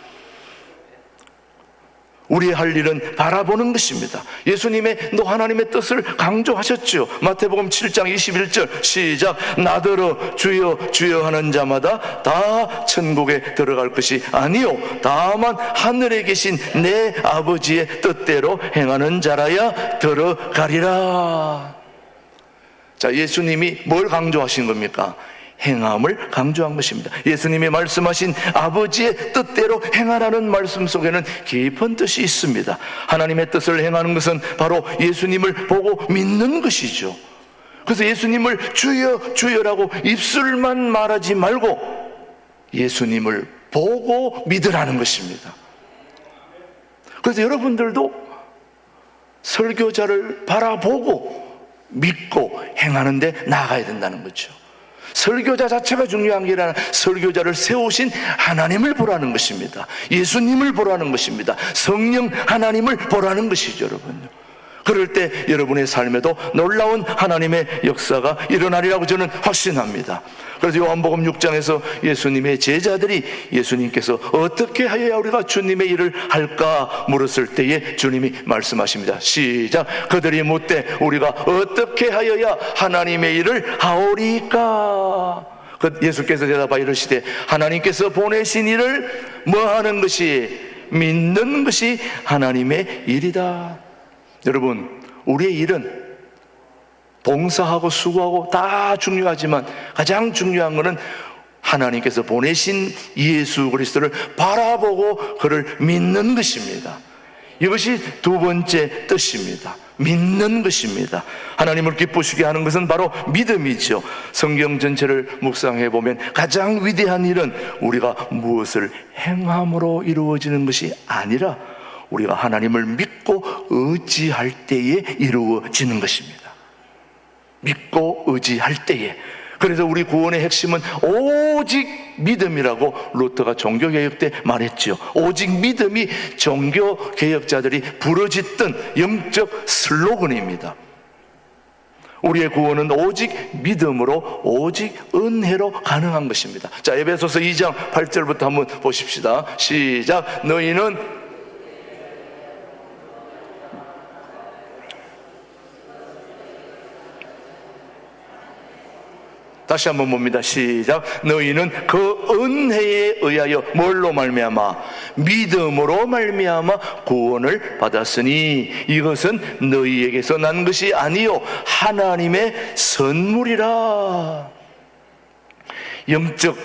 우리의 할 일은 바라보는 것입니다. 예수님의 너 하나님의 뜻을 강조하셨죠. 마태복음 7장 21절 시작. 나더러 주여 주여 하는 자마다 다 천국에 들어갈 것이 아니요 다만 하늘에 계신 내 아버지의 뜻대로 행하는 자라야 들어가리라. 자, 예수님이 뭘 강조하신 겁니까? 행함을 강조한 것입니다. 예수님이 말씀하신 아버지의 뜻대로 행하라는 말씀 속에는 깊은 뜻이 있습니다. 하나님의 뜻을 행하는 것은 바로 예수님을 보고 믿는 것이죠. 그래서 예수님을 주여 주여라고 입술만 말하지 말고 예수님을 보고 믿으라는 것입니다. 그래서 여러분들도 설교자를 바라보고 믿고 행하는 데 나아가야 된다는 거죠. 설교자 자체가 중요한 게 아니라 설교자를 세우신 하나님을 보라는 것입니다. 예수님을 보라는 것입니다. 성령 하나님을 보라는 것이죠, 여러분. 그럴 때 여러분의 삶에도 놀라운 하나님의 역사가 일어나리라고 저는 확신합니다. 그래서 요한복음 6장에서 예수님의 제자들이 예수님께서 어떻게 하여야 우리가 주님의 일을 할까 물었을 때에 주님이 말씀하십니다. 시작. 그들이 묻되 우리가 어떻게 하여야 하나님의 일을 하오리까? 예수께서 대답하여 이르시되 하나님께서 보내신 일을 뭐 하는 것이? 믿는 것이 하나님의 일이다. 여러분, 우리의 일은 봉사하고 수고하고 다 중요하지만 가장 중요한 것은 하나님께서 보내신 예수 그리스도를 바라보고 그를 믿는 것입니다. 이것이 두 번째 뜻입니다. 믿는 것입니다. 하나님을 기쁘시게 하는 것은 바로 믿음이죠. 성경 전체를 묵상해 보면 가장 위대한 일은 우리가 무엇을 행함으로 이루어지는 것이 아니라 우리가 하나님을 믿고 의지할 때에 이루어지는 것입니다. 믿고 의지할 때에. 그래서 우리 구원의 핵심은 오직 믿음이라고 루터가 종교개혁 때 말했죠. 오직 믿음이 종교개혁자들이 부르짖던 영적 슬로건입니다. 우리의 구원은 오직 믿음으로, 오직 은혜로 가능한 것입니다. 자, 에베소서 2장 8절부터 한번 보십시다. 시작. 너희는 다시 한번 봅니다. 시작. 너희는 그 은혜에 의하여 뭘로 말미암아? 믿음으로 말미암아 구원을 받았으니 이것은 너희에게서 난 것이 아니요 하나님의 선물이라. 영적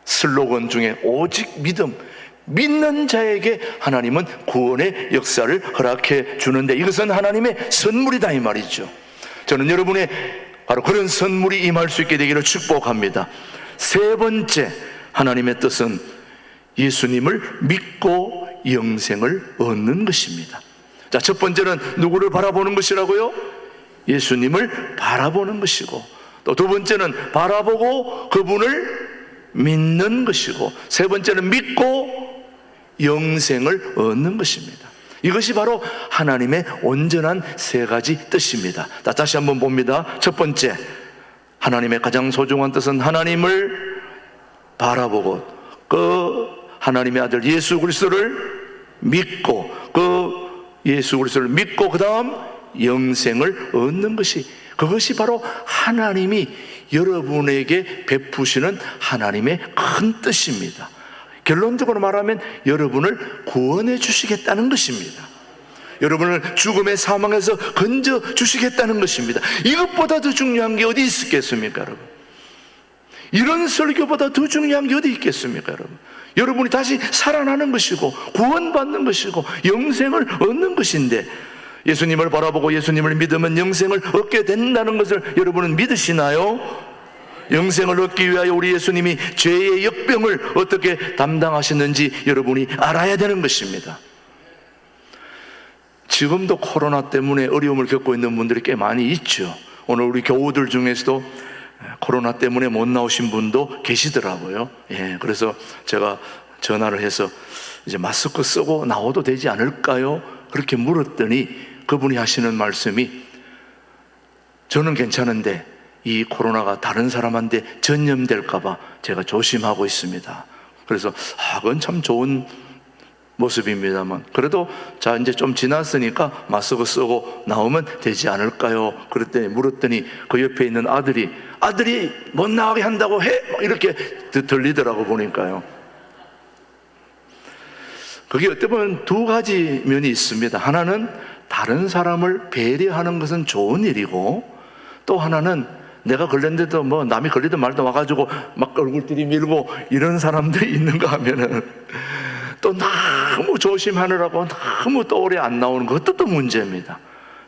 슬로건 중에 오직 믿음, 믿는 자에게 하나님은 구원의 역사를 허락해 주는데 이것은 하나님의 선물이다 이 말이죠. 저는 여러분의 바로 그런 선물이 임할 수 있게 되기를 축복합니다. 세 번째, 하나님의 뜻은 예수님을 믿고 영생을 얻는 것입니다. 자, 첫 번째는 누구를 바라보는 것이라고요? 예수님을 바라보는 것이고, 또 두 번째는 바라보고 그분을 믿는 것이고, 세 번째는 믿고 영생을 얻는 것입니다. 이것이 바로 하나님의 온전한 세 가지 뜻입니다. 다시 한번 봅니다. 첫 번째, 하나님의 가장 소중한 뜻은 하나님을 바라보고 그 하나님의 아들 예수 그리스도를 믿고 그 예수 그리스도를 믿고 그 다음 영생을 얻는 것이, 그것이 바로 하나님이 여러분에게 베푸시는 하나님의 큰 뜻입니다. 결론적으로 말하면 여러분을 구원해 주시겠다는 것입니다. 여러분을 죽음의 사망에서 건져 주시겠다는 것입니다. 이것보다 더 중요한 게 어디 있겠습니까, 여러분? 이런 설교보다 더 중요한 게 어디 있겠습니까, 여러분? 여러분이 다시 살아나는 것이고 구원받는 것이고 영생을 얻는 것인데, 예수님을 바라보고 예수님을 믿으면 영생을 얻게 된다는 것을 여러분은 믿으시나요? 영생을 얻기 위하여 우리 예수님이 죄의 역병을 어떻게 담당하셨는지 여러분이 알아야 되는 것입니다. 지금도 코로나 때문에 어려움을 겪고 있는 분들이 꽤 많이 있죠. 오늘 우리 교우들 중에서도 코로나 때문에 못 나오신 분도 계시더라고요. 그래서 제가 전화를 해서 이제 마스크 쓰고 나와도 되지 않을까요? 그렇게 물었더니 그분이 하시는 말씀이, 저는 괜찮은데 이 코로나가 다른 사람한테 전염될까봐 제가 조심하고 있습니다. 그래서 그건 참 좋은 모습입니다만, 그래도 자 이제 좀 지났으니까 마스크 쓰고 나오면 되지 않을까요? 그랬더니 물었더니 그 옆에 있는 아들이 못 나가게 한다고 해? 이렇게 들리더라고 보니까요. 그게 어떻게 보면 두 가지 면이 있습니다. 하나는 다른 사람을 배려하는 것은 좋은 일이고, 또 하나는 내가 걸렸는데도 뭐 남이 걸리든 말든 와가지고 막 얼굴 들이밀고 이런 사람들이 있는가 하면은 또 너무 조심하느라고 너무 또 오래 안 나오는 것도 또 문제입니다.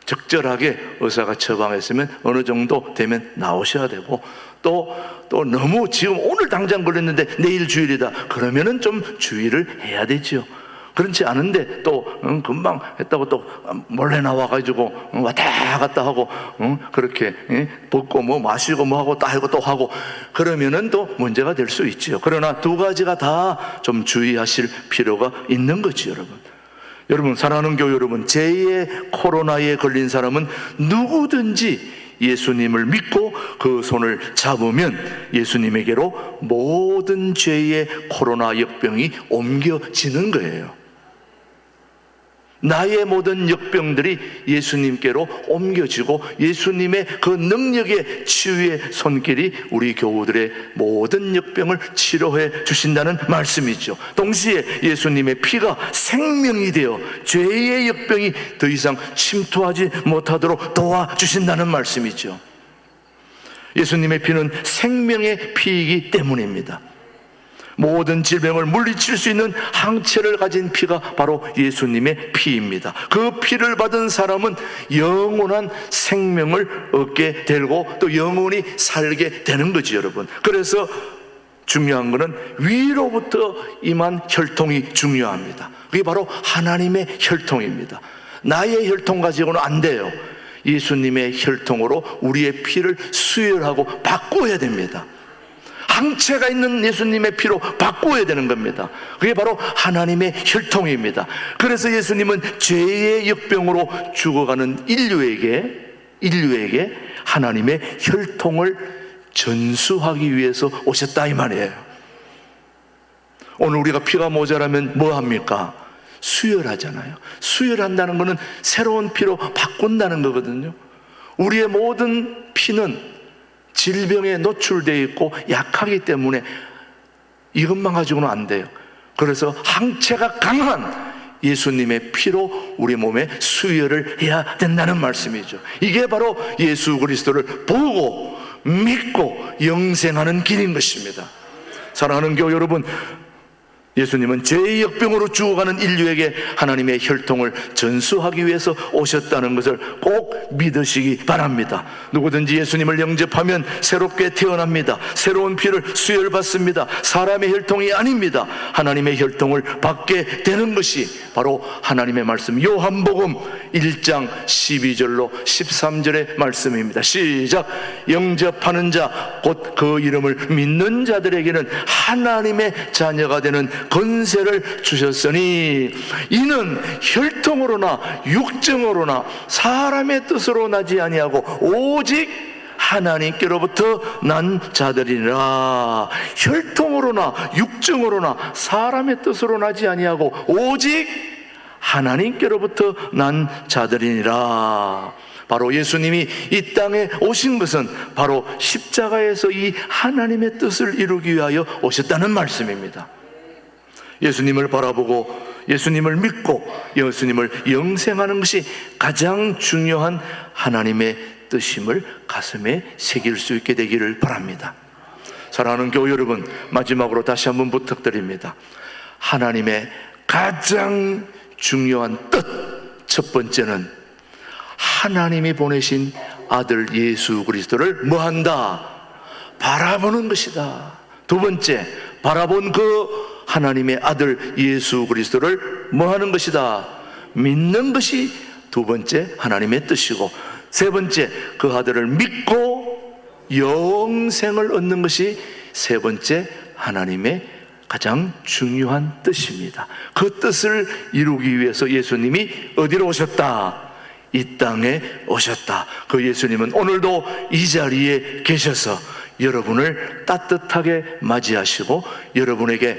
적절하게 의사가 처방했으면 어느 정도 되면 나오셔야 되고, 또 너무 지금 오늘 당장 걸렸는데 내일 주일이다 그러면은 좀 주의를 해야 되죠. 그렇지 않은데 또 금방 했다고 또 몰래 나와가지고 왔다 갔다 하고 그렇게 벗고 뭐 마시고 뭐 하고 또 하고 그러면은 또 문제가 될 수 있지요. 그러나 두 가지가 다 좀 주의하실 필요가 있는 거지, 여러분. 여러분, 사랑하는 교회 여러분, 제2의 코로나에 걸린 사람은 누구든지 예수님을 믿고 그 손을 잡으면 예수님에게로 모든 죄의 코로나 역병이 옮겨지는 거예요. 나의 모든 역병들이 예수님께로 옮겨지고 예수님의 그 능력의 치유의 손길이 우리 교우들의 모든 역병을 치료해 주신다는 말씀이죠. 동시에 예수님의 피가 생명이 되어 죄의 역병이 더 이상 침투하지 못하도록 도와주신다는 말씀이죠. 예수님의 피는 생명의 피이기 때문입니다. 모든 질병을 물리칠 수 있는 항체를 가진 피가 바로 예수님의 피입니다. 그 피를 받은 사람은 영원한 생명을 얻게 되고 또 영원히 살게 되는 거지, 여러분. 그래서 중요한 것은 위로부터 임한 혈통이 중요합니다. 그게 바로 하나님의 혈통입니다. 나의 혈통 가지고는 안 돼요. 예수님의 혈통으로 우리의 피를 수혈하고 바꿔야 됩니다. 항체가 있는 예수님의 피로 바꿔야 되는 겁니다. 그게 바로 하나님의 혈통입니다. 그래서 예수님은 죄의 역병으로 죽어가는 인류에게 하나님의 혈통을 전수하기 위해서 오셨다 이 말이에요. 오늘 우리가 피가 모자라면 뭐 합니까? 수혈하잖아요. 수혈한다는 것은 새로운 피로 바꾼다는 거거든요. 우리의 모든 피는 질병에 노출되어 있고 약하기 때문에 이것만 가지고는 안 돼요. 그래서 항체가 강한 예수님의 피로 우리 몸에 수혈을 해야 된다는 말씀이죠. 이게 바로 예수 그리스도를 보고 믿고 영생하는 길인 것입니다. 사랑하는 교회 여러분, 예수님은 죄의 역병으로 죽어가는 인류에게 하나님의 혈통을 전수하기 위해서 오셨다는 것을 꼭 믿으시기 바랍니다. 누구든지 예수님을 영접하면 새롭게 태어납니다. 새로운 피를 수혈받습니다. 사람의 혈통이 아닙니다. 하나님의 혈통을 받게 되는 것이 바로 하나님의 말씀, 요한복음 1장 12절로 13절의 말씀입니다. 시작. 영접하는 자 곧 그 이름을 믿는 자들에게는 하나님의 자녀가 되는 권세를 주셨으니 이는 혈통으로나 육정으로나 사람의 뜻으로 나지 아니하고 오직 하나님께로부터 난 자들이니라. 혈통으로나 육정으로나 사람의 뜻으로 나지 아니하고 오직 하나님께로부터 난 자들이니라. 바로 예수님이 이 땅에 오신 것은 바로 십자가에서 이 하나님의 뜻을 이루기 위하여 오셨다는 말씀입니다. 예수님을 바라보고 예수님을 믿고 예수님을 영생하는 것이 가장 중요한 하나님의 뜻임을 가슴에 새길 수 있게 되기를 바랍니다. 사랑하는 교회 여러분, 마지막으로 다시 한번 부탁드립니다. 하나님의 가장 중요한 뜻, 첫 번째는 하나님이 보내신 아들 예수 그리스도를 뭐한다? 바라보는 것이다. 두 번째, 바라본 그 하나님의 아들 예수 그리스도를 뭐하는 것이다? 믿는 것이 두 번째 하나님의 뜻이고, 세 번째 그 아들을 믿고 영생을 얻는 것이 세 번째 하나님의 가장 중요한 뜻입니다. 그 뜻을 이루기 위해서 예수님이 어디로 오셨다? 이 땅에 오셨다. 그 예수님은 오늘도 이 자리에 계셔서 여러분을 따뜻하게 맞이하시고 여러분에게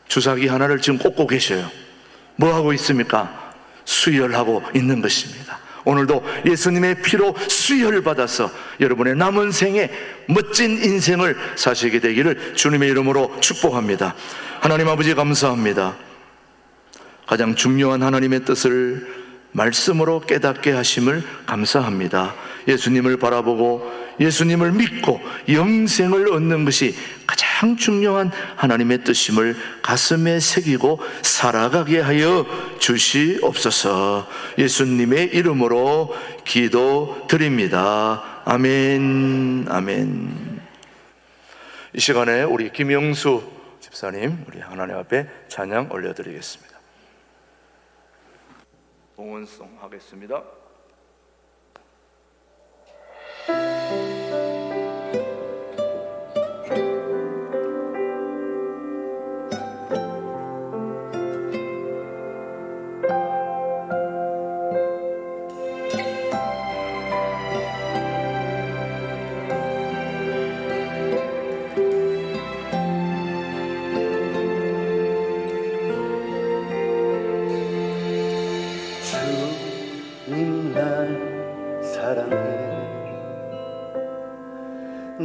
주사기 하나를 지금 꽂고 계셔요. 뭐 하고 있습니까? 수혈하고 있는 것입니다. 오늘도 예수님의 피로 수혈받아서 여러분의 남은 생에 멋진 인생을 사시게 되기를 주님의 이름으로 축복합니다. 하나님 아버지 감사합니다. 가장 중요한 하나님의 뜻을 말씀으로 깨닫게 하심을 감사합니다. 예수님을 바라보고 예수님을 믿고 영생을 얻는 것이 가장 중요한 하나님의 뜻임을 가슴에 새기고 살아가게 하여 주시옵소서. 예수님의 이름으로 기도드립니다. 아멘. 아멘. 이 시간에 우리 김영수 집사님, 우리 하나님 앞에 찬양 올려드리겠습니다. 봉헌송 하겠습니다.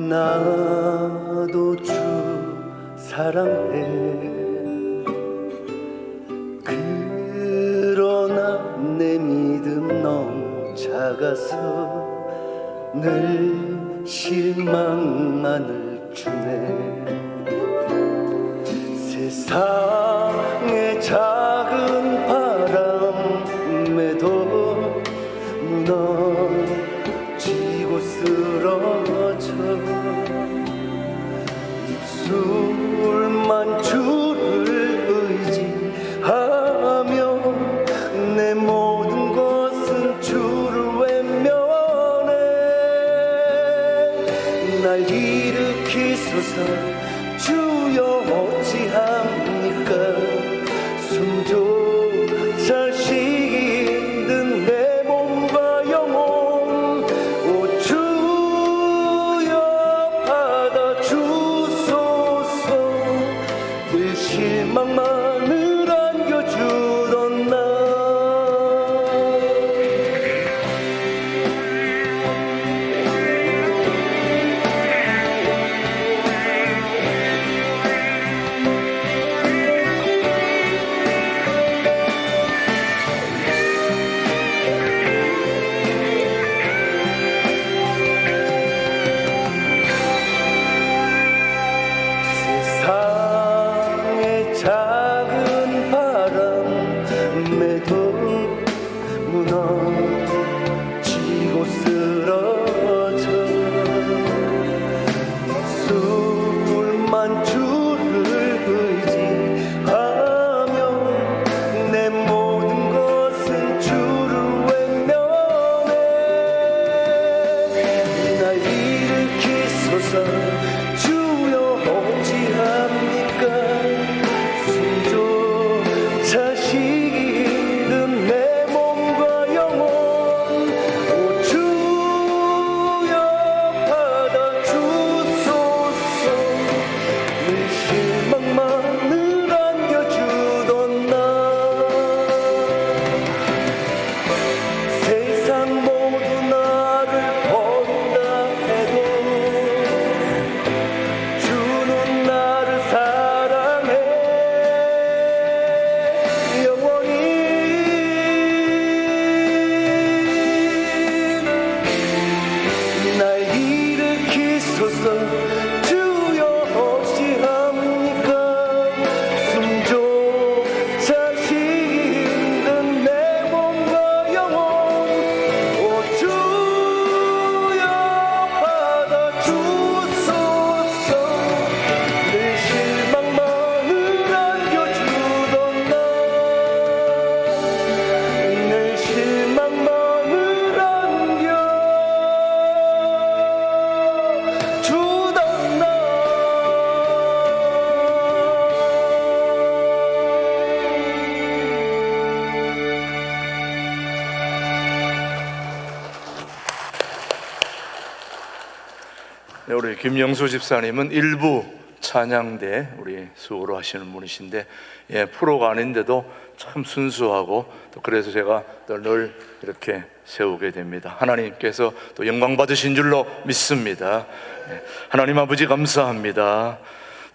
나도 주 사랑해. 그러나 내 믿음 너무 작아서 늘 실망만을 주네. 세상의 작은 바람에도 무너지고 쓰러져 예수만 주를 의지하며 내 모든 것은 주를 외면해. 날 일으키소서 주여 어찌합니까. 숨조차 쉬기 힘든 내 몸과 영혼 오 주여 받아주소서. 늘 실망만을 안겨주던 나 세상의 작은 바람에도 무너지고 쓰러져 술만 주를 의지하며 내 모든 것은 주를 외면해. 날 일으키소서 주여 어찌합니까. 숨조차 쉬기 힘든 내 몸과 영혼 오 주여 받아주소서. 늘 실망만을 안겨주던 나 세상 모두 나를 버린다 해도 주는 나를 사랑해. 영원히 날 일으키소서 주여 어찌합니까. 숨조차 쉬기 힘든 내 몸과 영혼 오 주여 받아주소서. 늘 실망만을 안겨주던 나 늘 실망만을 안겨주던 나 네, 우리 김영수 집사님은 일부 찬양대 우리 수고로 하시는 분이신데 프로가 아닌데도 참 순수하고 또 그래서 제가 늘 이렇게 세우게 됩니다. 하나님께서 또 영광 받으신 줄로 믿습니다. 하나님 아버지 감사합니다.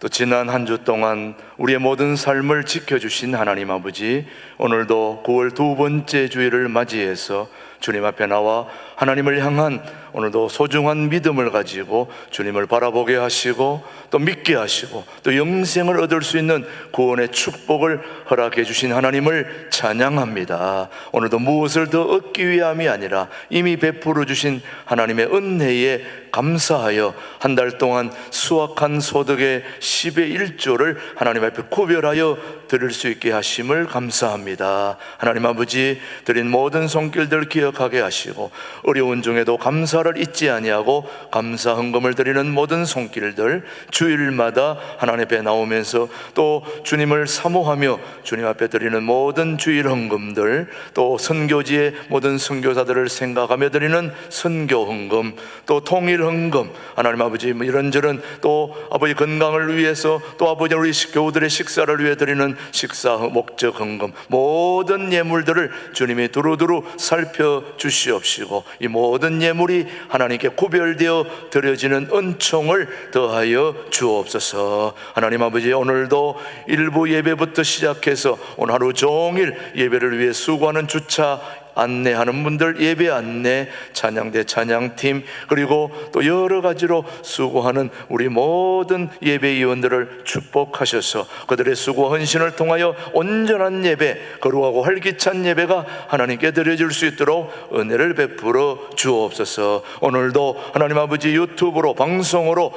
또 지난 한 주 동안 우리의 모든 삶을 지켜주신 하나님 아버지, 오늘도 9월 두 번째 주일을 맞이해서 주님 앞에 나와 하나님을 향한 오늘도 소중한 믿음을 가지고 주님을 바라보게 하시고 또 믿게 하시고 또 영생을 얻을 수 있는 구원의 축복을 허락해 주신 하나님을 찬양합니다. 오늘도 무엇을 더 얻기 위함이 아니라 이미 베풀어 주신 하나님의 은혜에 감사하여 한 달 동안 수확한 소득의 10의 1조를 하나님 앞에 구별하여 드릴 수 있게 하심을 감사합니다. 하나님 아버지, 드린 모든 손길들 기억하게 하시고 어려운 중에도 감사를 잊지 아니하고 감사 헌금을 드리는 모든 손길들 주일마다 하나님 앞에 나오면서 또 주님을 사모하며 주님 앞에 드리는 모든 주일 헌금들, 또 선교지의 모든 선교사들을 생각하며 드리는 선교 헌금, 또 통일 헌금, 하나님 아버지 이런저런 또 아버지 건강을 위해서 또 아버지 우리 교우들의 식사를 위해 드리는 식사 목적 헌금, 모든 예물들을 주님이 두루두루 살펴주시옵시고 이 모든 예물이 하나님께 구별되어 드려지는 은총을 더하여 주옵소서. 하나님 아버지, 오늘도 일부 예배부터 시작해서 오늘 하루 종일 예배를 위해 수고하는 주차 안내하는 분들, 예배 안내, 찬양대 찬양팀, 그리고 또 여러 가지로 수고하는 우리 모든 예배위원들을 축복하셔서 그들의 수고 헌신을 통하여 온전한 예배, 거룩하고 활기찬 예배가 하나님께 드려질 수 있도록 은혜를 베풀어 주옵소서. 오늘도 하나님 아버지 유튜브로 방송으로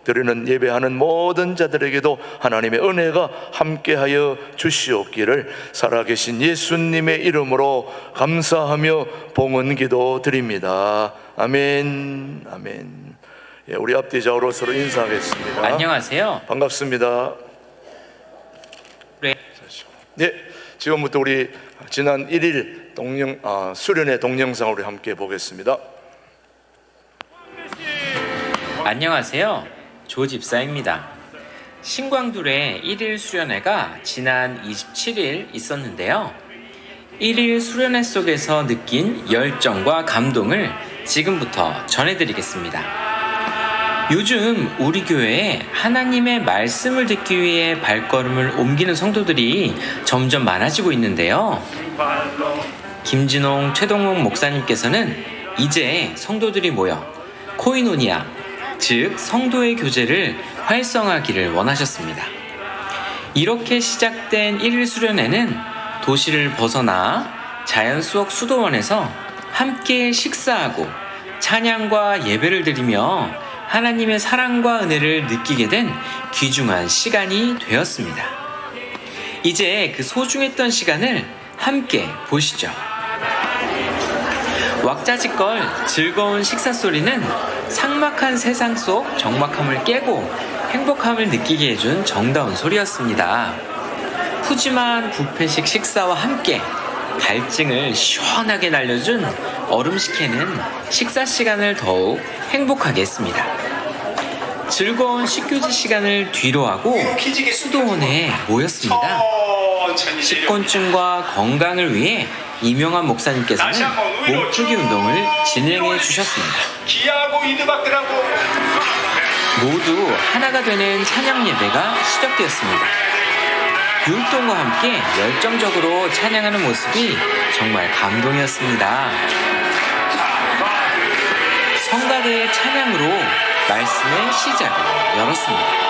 드리는 예배하는 모든 자들에게도 하나님의 은혜가 함께하여 주시옵기를 살아계신 예수님의 이름으로 감사하며 봉헌기도 드립니다. 아멘. 아멘. 예, 우리 앞뒤 좌우로 서로 인사하겠습니다. 안녕하세요. 반갑습니다. 네. 네, 지금부터 우리 지난 1일 수련회 동영상으로 함께 보겠습니다. 안녕하세요. 조 집사입니다. 신광둘의 1일 수련회가 지난 27일 있었는데요. 1일 수련회 속에서 느낀 열정과 감동을 지금부터 전해드리겠습니다. 요즘 우리 교회에 하나님의 말씀을 듣기 위해 발걸음을 옮기는 성도들이 점점 많아지고 있는데요. 김진홍 최동욱 목사님께서는 이제 성도들이 모여 코이노니아, 즉 성도의 교제를 활성화하기를 원하셨습니다. 이렇게 시작된 1일 수련회는 도시를 벗어나 자연 속 수도원에서 함께 식사하고 찬양과 예배를 드리며 하나님의 사랑과 은혜를 느끼게 된 귀중한 시간이 되었습니다. 이제 그 소중했던 시간을 함께 보시죠. 왁자지껄 즐거운 식사 소리는 삭막한 세상 속 적막함을 깨고 행복함을 느끼게 해준 정다운 소리였습니다. 푸짐한 뷔페식 식사와 함께 갈증을 시원하게 날려준 얼음식혜는 식사 시간을 더욱 행복하게 했습니다. 즐거운 식교지 시간을 뒤로하고 수도원에 모였습니다. 식곤증과 건강을 위해 이명환 목사님께서는 몸풀기 운동을 진행해 주셨습니다. 모두 하나가 되는 찬양 예배가 시작되었습니다. 율동과 함께 열정적으로 찬양하는 모습이 정말 감동이었습니다. 성가대의 찬양으로 말씀의 시작을 열었습니다.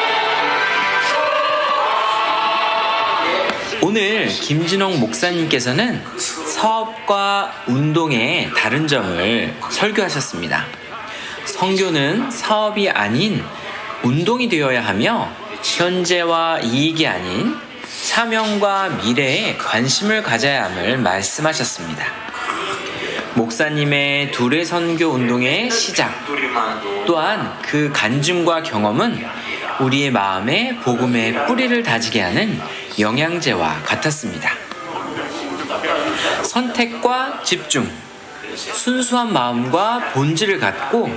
오늘 김진홍 목사님께서는 사업과 운동의 다른 점을 설교하셨습니다. 선교는 사업이 아닌 운동이 되어야 하며 현재와 이익이 아닌 사명과 미래에 관심을 가져야 함을 말씀하셨습니다. 목사님의 둘의 선교 운동의 시작 또한 그 간증과 경험은 우리의 마음에 복음의 뿌리를 다지게 하는 영양제와 같았습니다. 선택과 집중, 순수한 마음과 본질을 갖고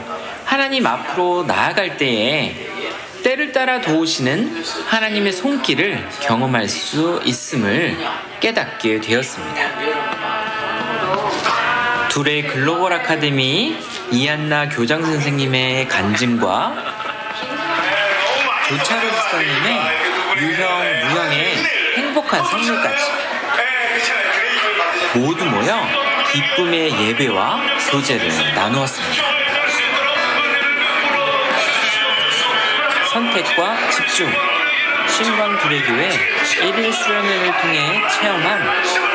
하나님 앞으로 나아갈 때에 때를 따라 도우시는 하나님의 손길을 경험할 수 있음을 깨닫게 되었습니다. 둘의 글로벌 아카데미 이한나 교장 선생님의 간증과 조차로 집사님의 유형, 무형의 행복한 선물까지 모두 모여 기쁨의 예배와 교제를 나누었습니다. 선택과 집중, 신광두레교회 1일 수련회를 통해 체험한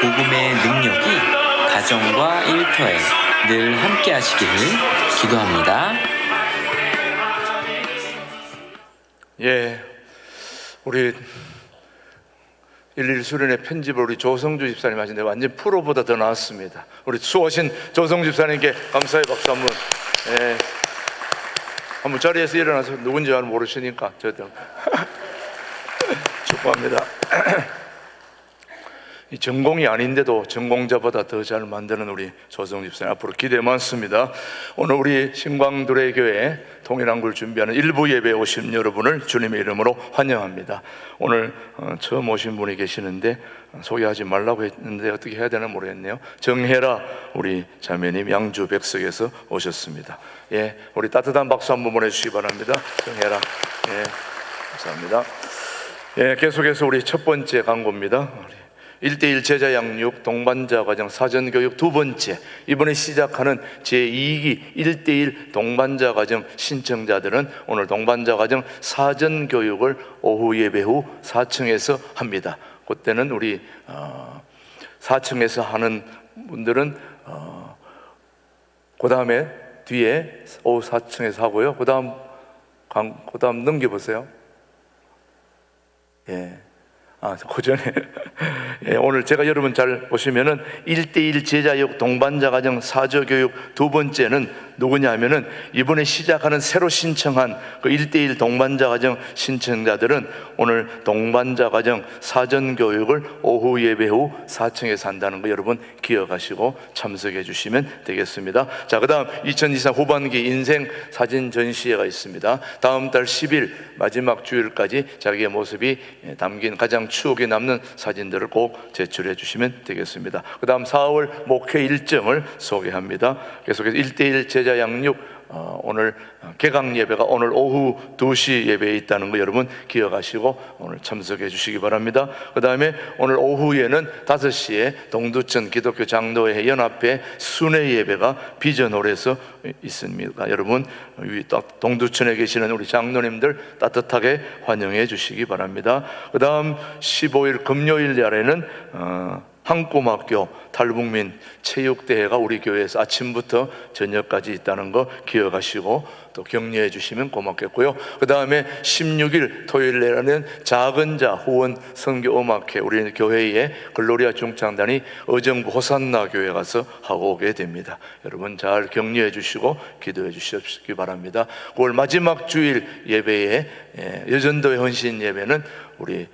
복음의 능력이 가정과 일터에 늘 함께 하시기를 기도합니다. 예, 우리 1일 수련회 편집을 우리 조성주 집사님 하신데 완전 프로보다 더 나았습니다. 우리 수고하신 조성주 집사님께 감사의 박수 한번. 예, 한번 자리에서 일어나서 누군지 잘 모르시니까 저도 축복합니다. 이 전공이 아닌데도 전공자보다 더 잘 만드는 우리 조성 집사님 앞으로 기대 많습니다. 오늘 우리 신광두레 교회 통일한국을 준비하는 일부 예배에 오신 여러분을 주님의 이름으로 환영합니다. 오늘 처음 오신 분이 계시는데 소개하지 말라고 했는데 어떻게 해야 되나 모르겠네요. 정혜라 우리 자매님 양주 백석에서 오셨습니다. 예, 우리 따뜻한 박수 한번 보내주시기 바랍니다. 정혜라. 예, 감사합니다. 예, 계속해서 우리 첫 번째 광고입니다. 1:1 제자 양육 동반자 과정 사전 교육 두 번째, 이번에 시작하는 제2기 1:1 동반자 과정 신청자들은 오늘 동반자 과정 사전 교육을 오후 예배 후 4층에서 합니다. 그때는 우리 4층에서 하는 분들은 그 다음에 뒤에 오후 4층에서 하고요. 그 그 다음 넘겨보세요. 예. 그 전에 예, 오늘 제가 여러분 잘 보시면은 1대1 제자육 동반자 가정 사저 교육 두 번째는 누구냐 하면은 이번에 시작하는 새로 신청한 그 1대1 동반자 가정 신청자들은 오늘 동반자 가정 사전 교육을 오후 예배 후 4층에서 한다는 거 여러분 기억하시고 참석해 주시면 되겠습니다. 자, 그다음 2024 후반기 인생 사진 전시회가 있습니다. 다음 달 10일 마지막 주일까지 자기의 모습이 담긴 가장 추억에 남는 사진들을 꼭 제출해 주시면 되겠습니다. 그 다음 4월 목회 일정을 소개합니다. 계속해서 1대1 제자 양육 오늘 개강 예배가 오늘 오후 2시 예배에 있다는 거 여러분 기억하시고 오늘 참석해 주시기 바랍니다. 그 다음에 오늘 오후에는 5시에 동두천 기독교 장로회 연합회 순회 예배가 비전홀에서 있습니다. 여러분 동두천에 계시는 우리 장로님들 따뜻하게 환영해 주시기 바랍니다. 그 다음 15일 금요일 날에는 한꿈학교 탈북민 체육대회가 우리 교회에서 아침부터 저녁까지 있다는 거 기억하시고 또 격려해 주시면 고맙겠고요. 그 다음에 16일 토요일 날에는 작은 자 후원 선교음악회 우리 교회의 글로리아 중창단이 의정부 호산나 교회 가서 하고 오게 됩니다. 여러분 잘 격려해 주시고 기도해 주시기 바랍니다. 9월 마지막 주일 예배에 여전도의 헌신 예배는 우리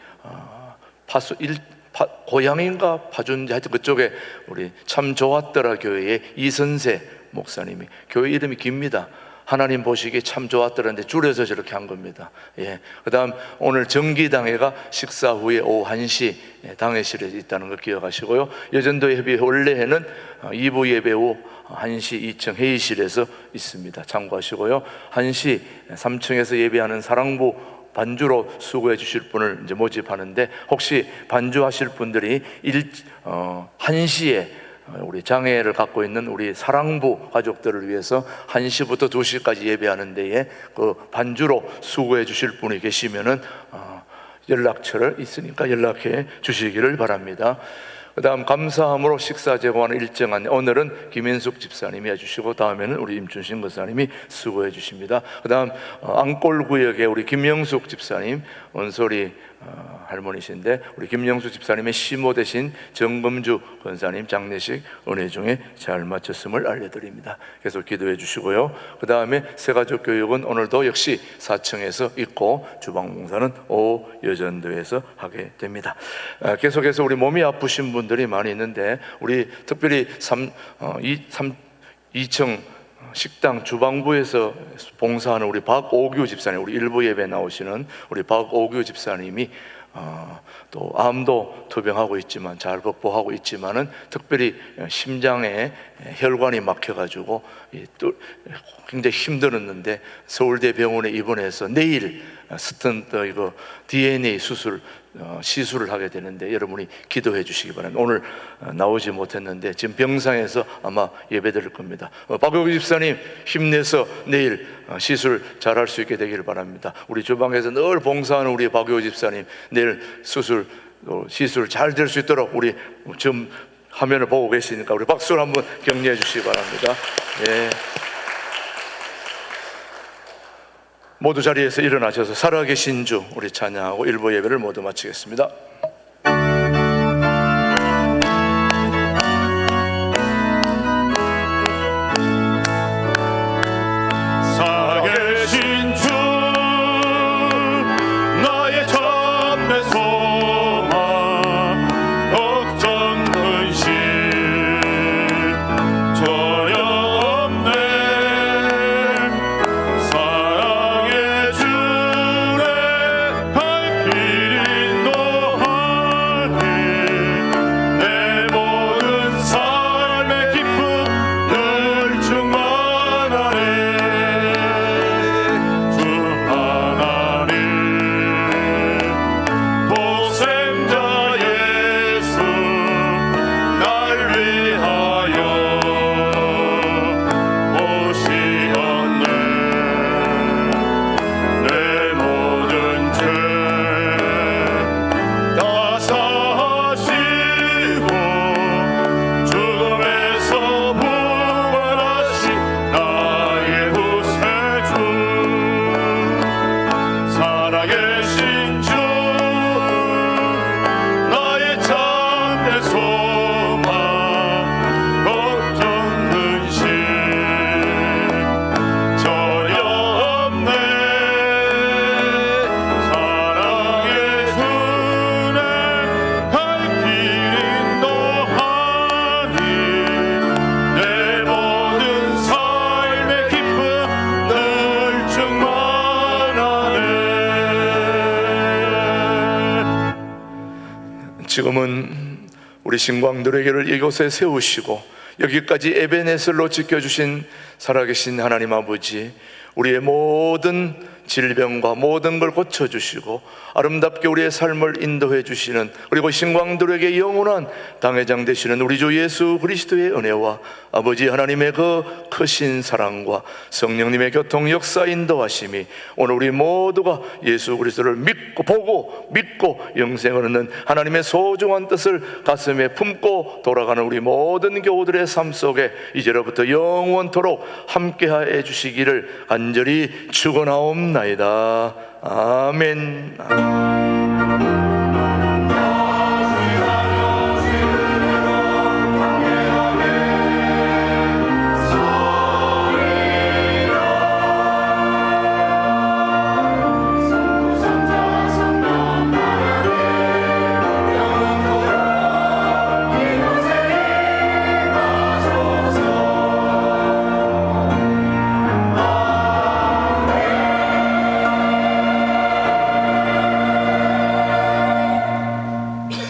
고향인가 파주인지 하여튼 그쪽에 우리 참 좋았더라 교회의 이선세 목사님이, 교회 이름이 깁니다. 하나님 보시기에 참 좋았더라는데 줄여서 저렇게 한 겁니다. 예. 그 다음 오늘 정기당회가 식사 후에 오후 1시 당회실에 있다는 거 기억하시고요. 여전도 예배 원래에는 2부 예배 후 1시 2층 회의실에서 있습니다. 참고하시고요. 1시 3층에서 예배하는 사랑부 반주로 수고해 주실 분을 이제 모집하는데 혹시 반주하실 분들이 1시에 우리 장애를 갖고 있는 우리 사랑부 가족들을 위해서 1시부터 2시까지 예배하는 데에 그 반주로 수고해 주실 분이 계시면은 연락처를 있으니까 연락해 주시기를 바랍니다. 그 다음 감사함으로 식사 제공하는 일정 안내 오늘은 김인숙 집사님이 해주시고 다음에는 우리 임춘신 권사님이 수고해 주십니다. 그 다음 안골구역에 우리 김영숙 집사님 원소리 할머니신데 우리 김영숙 집사님의 시모 대신 정금주 권사님 장례식 은혜 중에 잘 마쳤음을 알려드립니다. 계속 기도해 주시고요. 그 다음에 새가족 교육은 오늘도 역시 4층에서 있고 주방봉사는 오후 여전도에서 하게 됩니다. 계속해서 우리 몸이 아프신 분들이 많이 있는데 우리 특별히 2층 식당 주방부에서 봉사하는 우리 박오규 집사님, 우리 일부 예배 나오시는 우리 박오규 집사님이 또 암도 투병하고 있지만 잘 극복하고 있지만은 특별히 심장에 혈관이 막혀가지고 굉장히 힘들었는데 서울대 병원에 입원해서 내일 스턴트 이거 DNA 시술을 하게 되는데 여러분이 기도해 주시기 바랍니다. 오늘 나오지 못했는데 지금 병상에서 아마 예배 드릴 겁니다. 박효기 집사님 힘내서 내일 시술 잘할 수 있게 되기를 바랍니다. 우리 주방에서 늘 봉사하는 우리 박효기 집사님 내일 시술 잘 될 수 있도록 우리 지금 화면을 보고 계시니까 우리 박수를 한번 격려해 주시기 바랍니다. 예. 모두 자리에서 일어나셔서 살아계신 주 우리 찬양하고 일부 예배를 모두 마치겠습니다. 살아계신 주 나의 참된 소망 걱정 근심 전혀 없네. 사랑의 주의 발길 인도하네. 살아계신 주 나의 참된 소망 걱정 근심 전혀 없네 사랑의 주네 갈 길 인도하니 내 모든 삶의 기쁨 늘 충만하네. 지금은 우리 신광들에게를 이곳에 세우시고 여기까지 에베네셀로 지켜주신 살아계신 하나님 아버지, 우리의 모든 질병과 모든 걸 고쳐주시고 아름답게 우리의 삶을 인도해 주시는, 그리고 신광들에게 영원한 당회장 되시는 우리 주 예수 그리스도의 은혜와 아버지 하나님의 그 크신 사랑과 성령님의 교통 역사 인도하심이 오늘 우리 모두가 예수 그리스도를 믿고 보고 믿고 영생을 얻는 하나님의 소중한 뜻을 가슴에 품고 돌아가는 우리 모든 교우들의 삶 속에 이제로부터 영원토록 함께해 주시기를 간절히 축원하옵나이다. 아멘.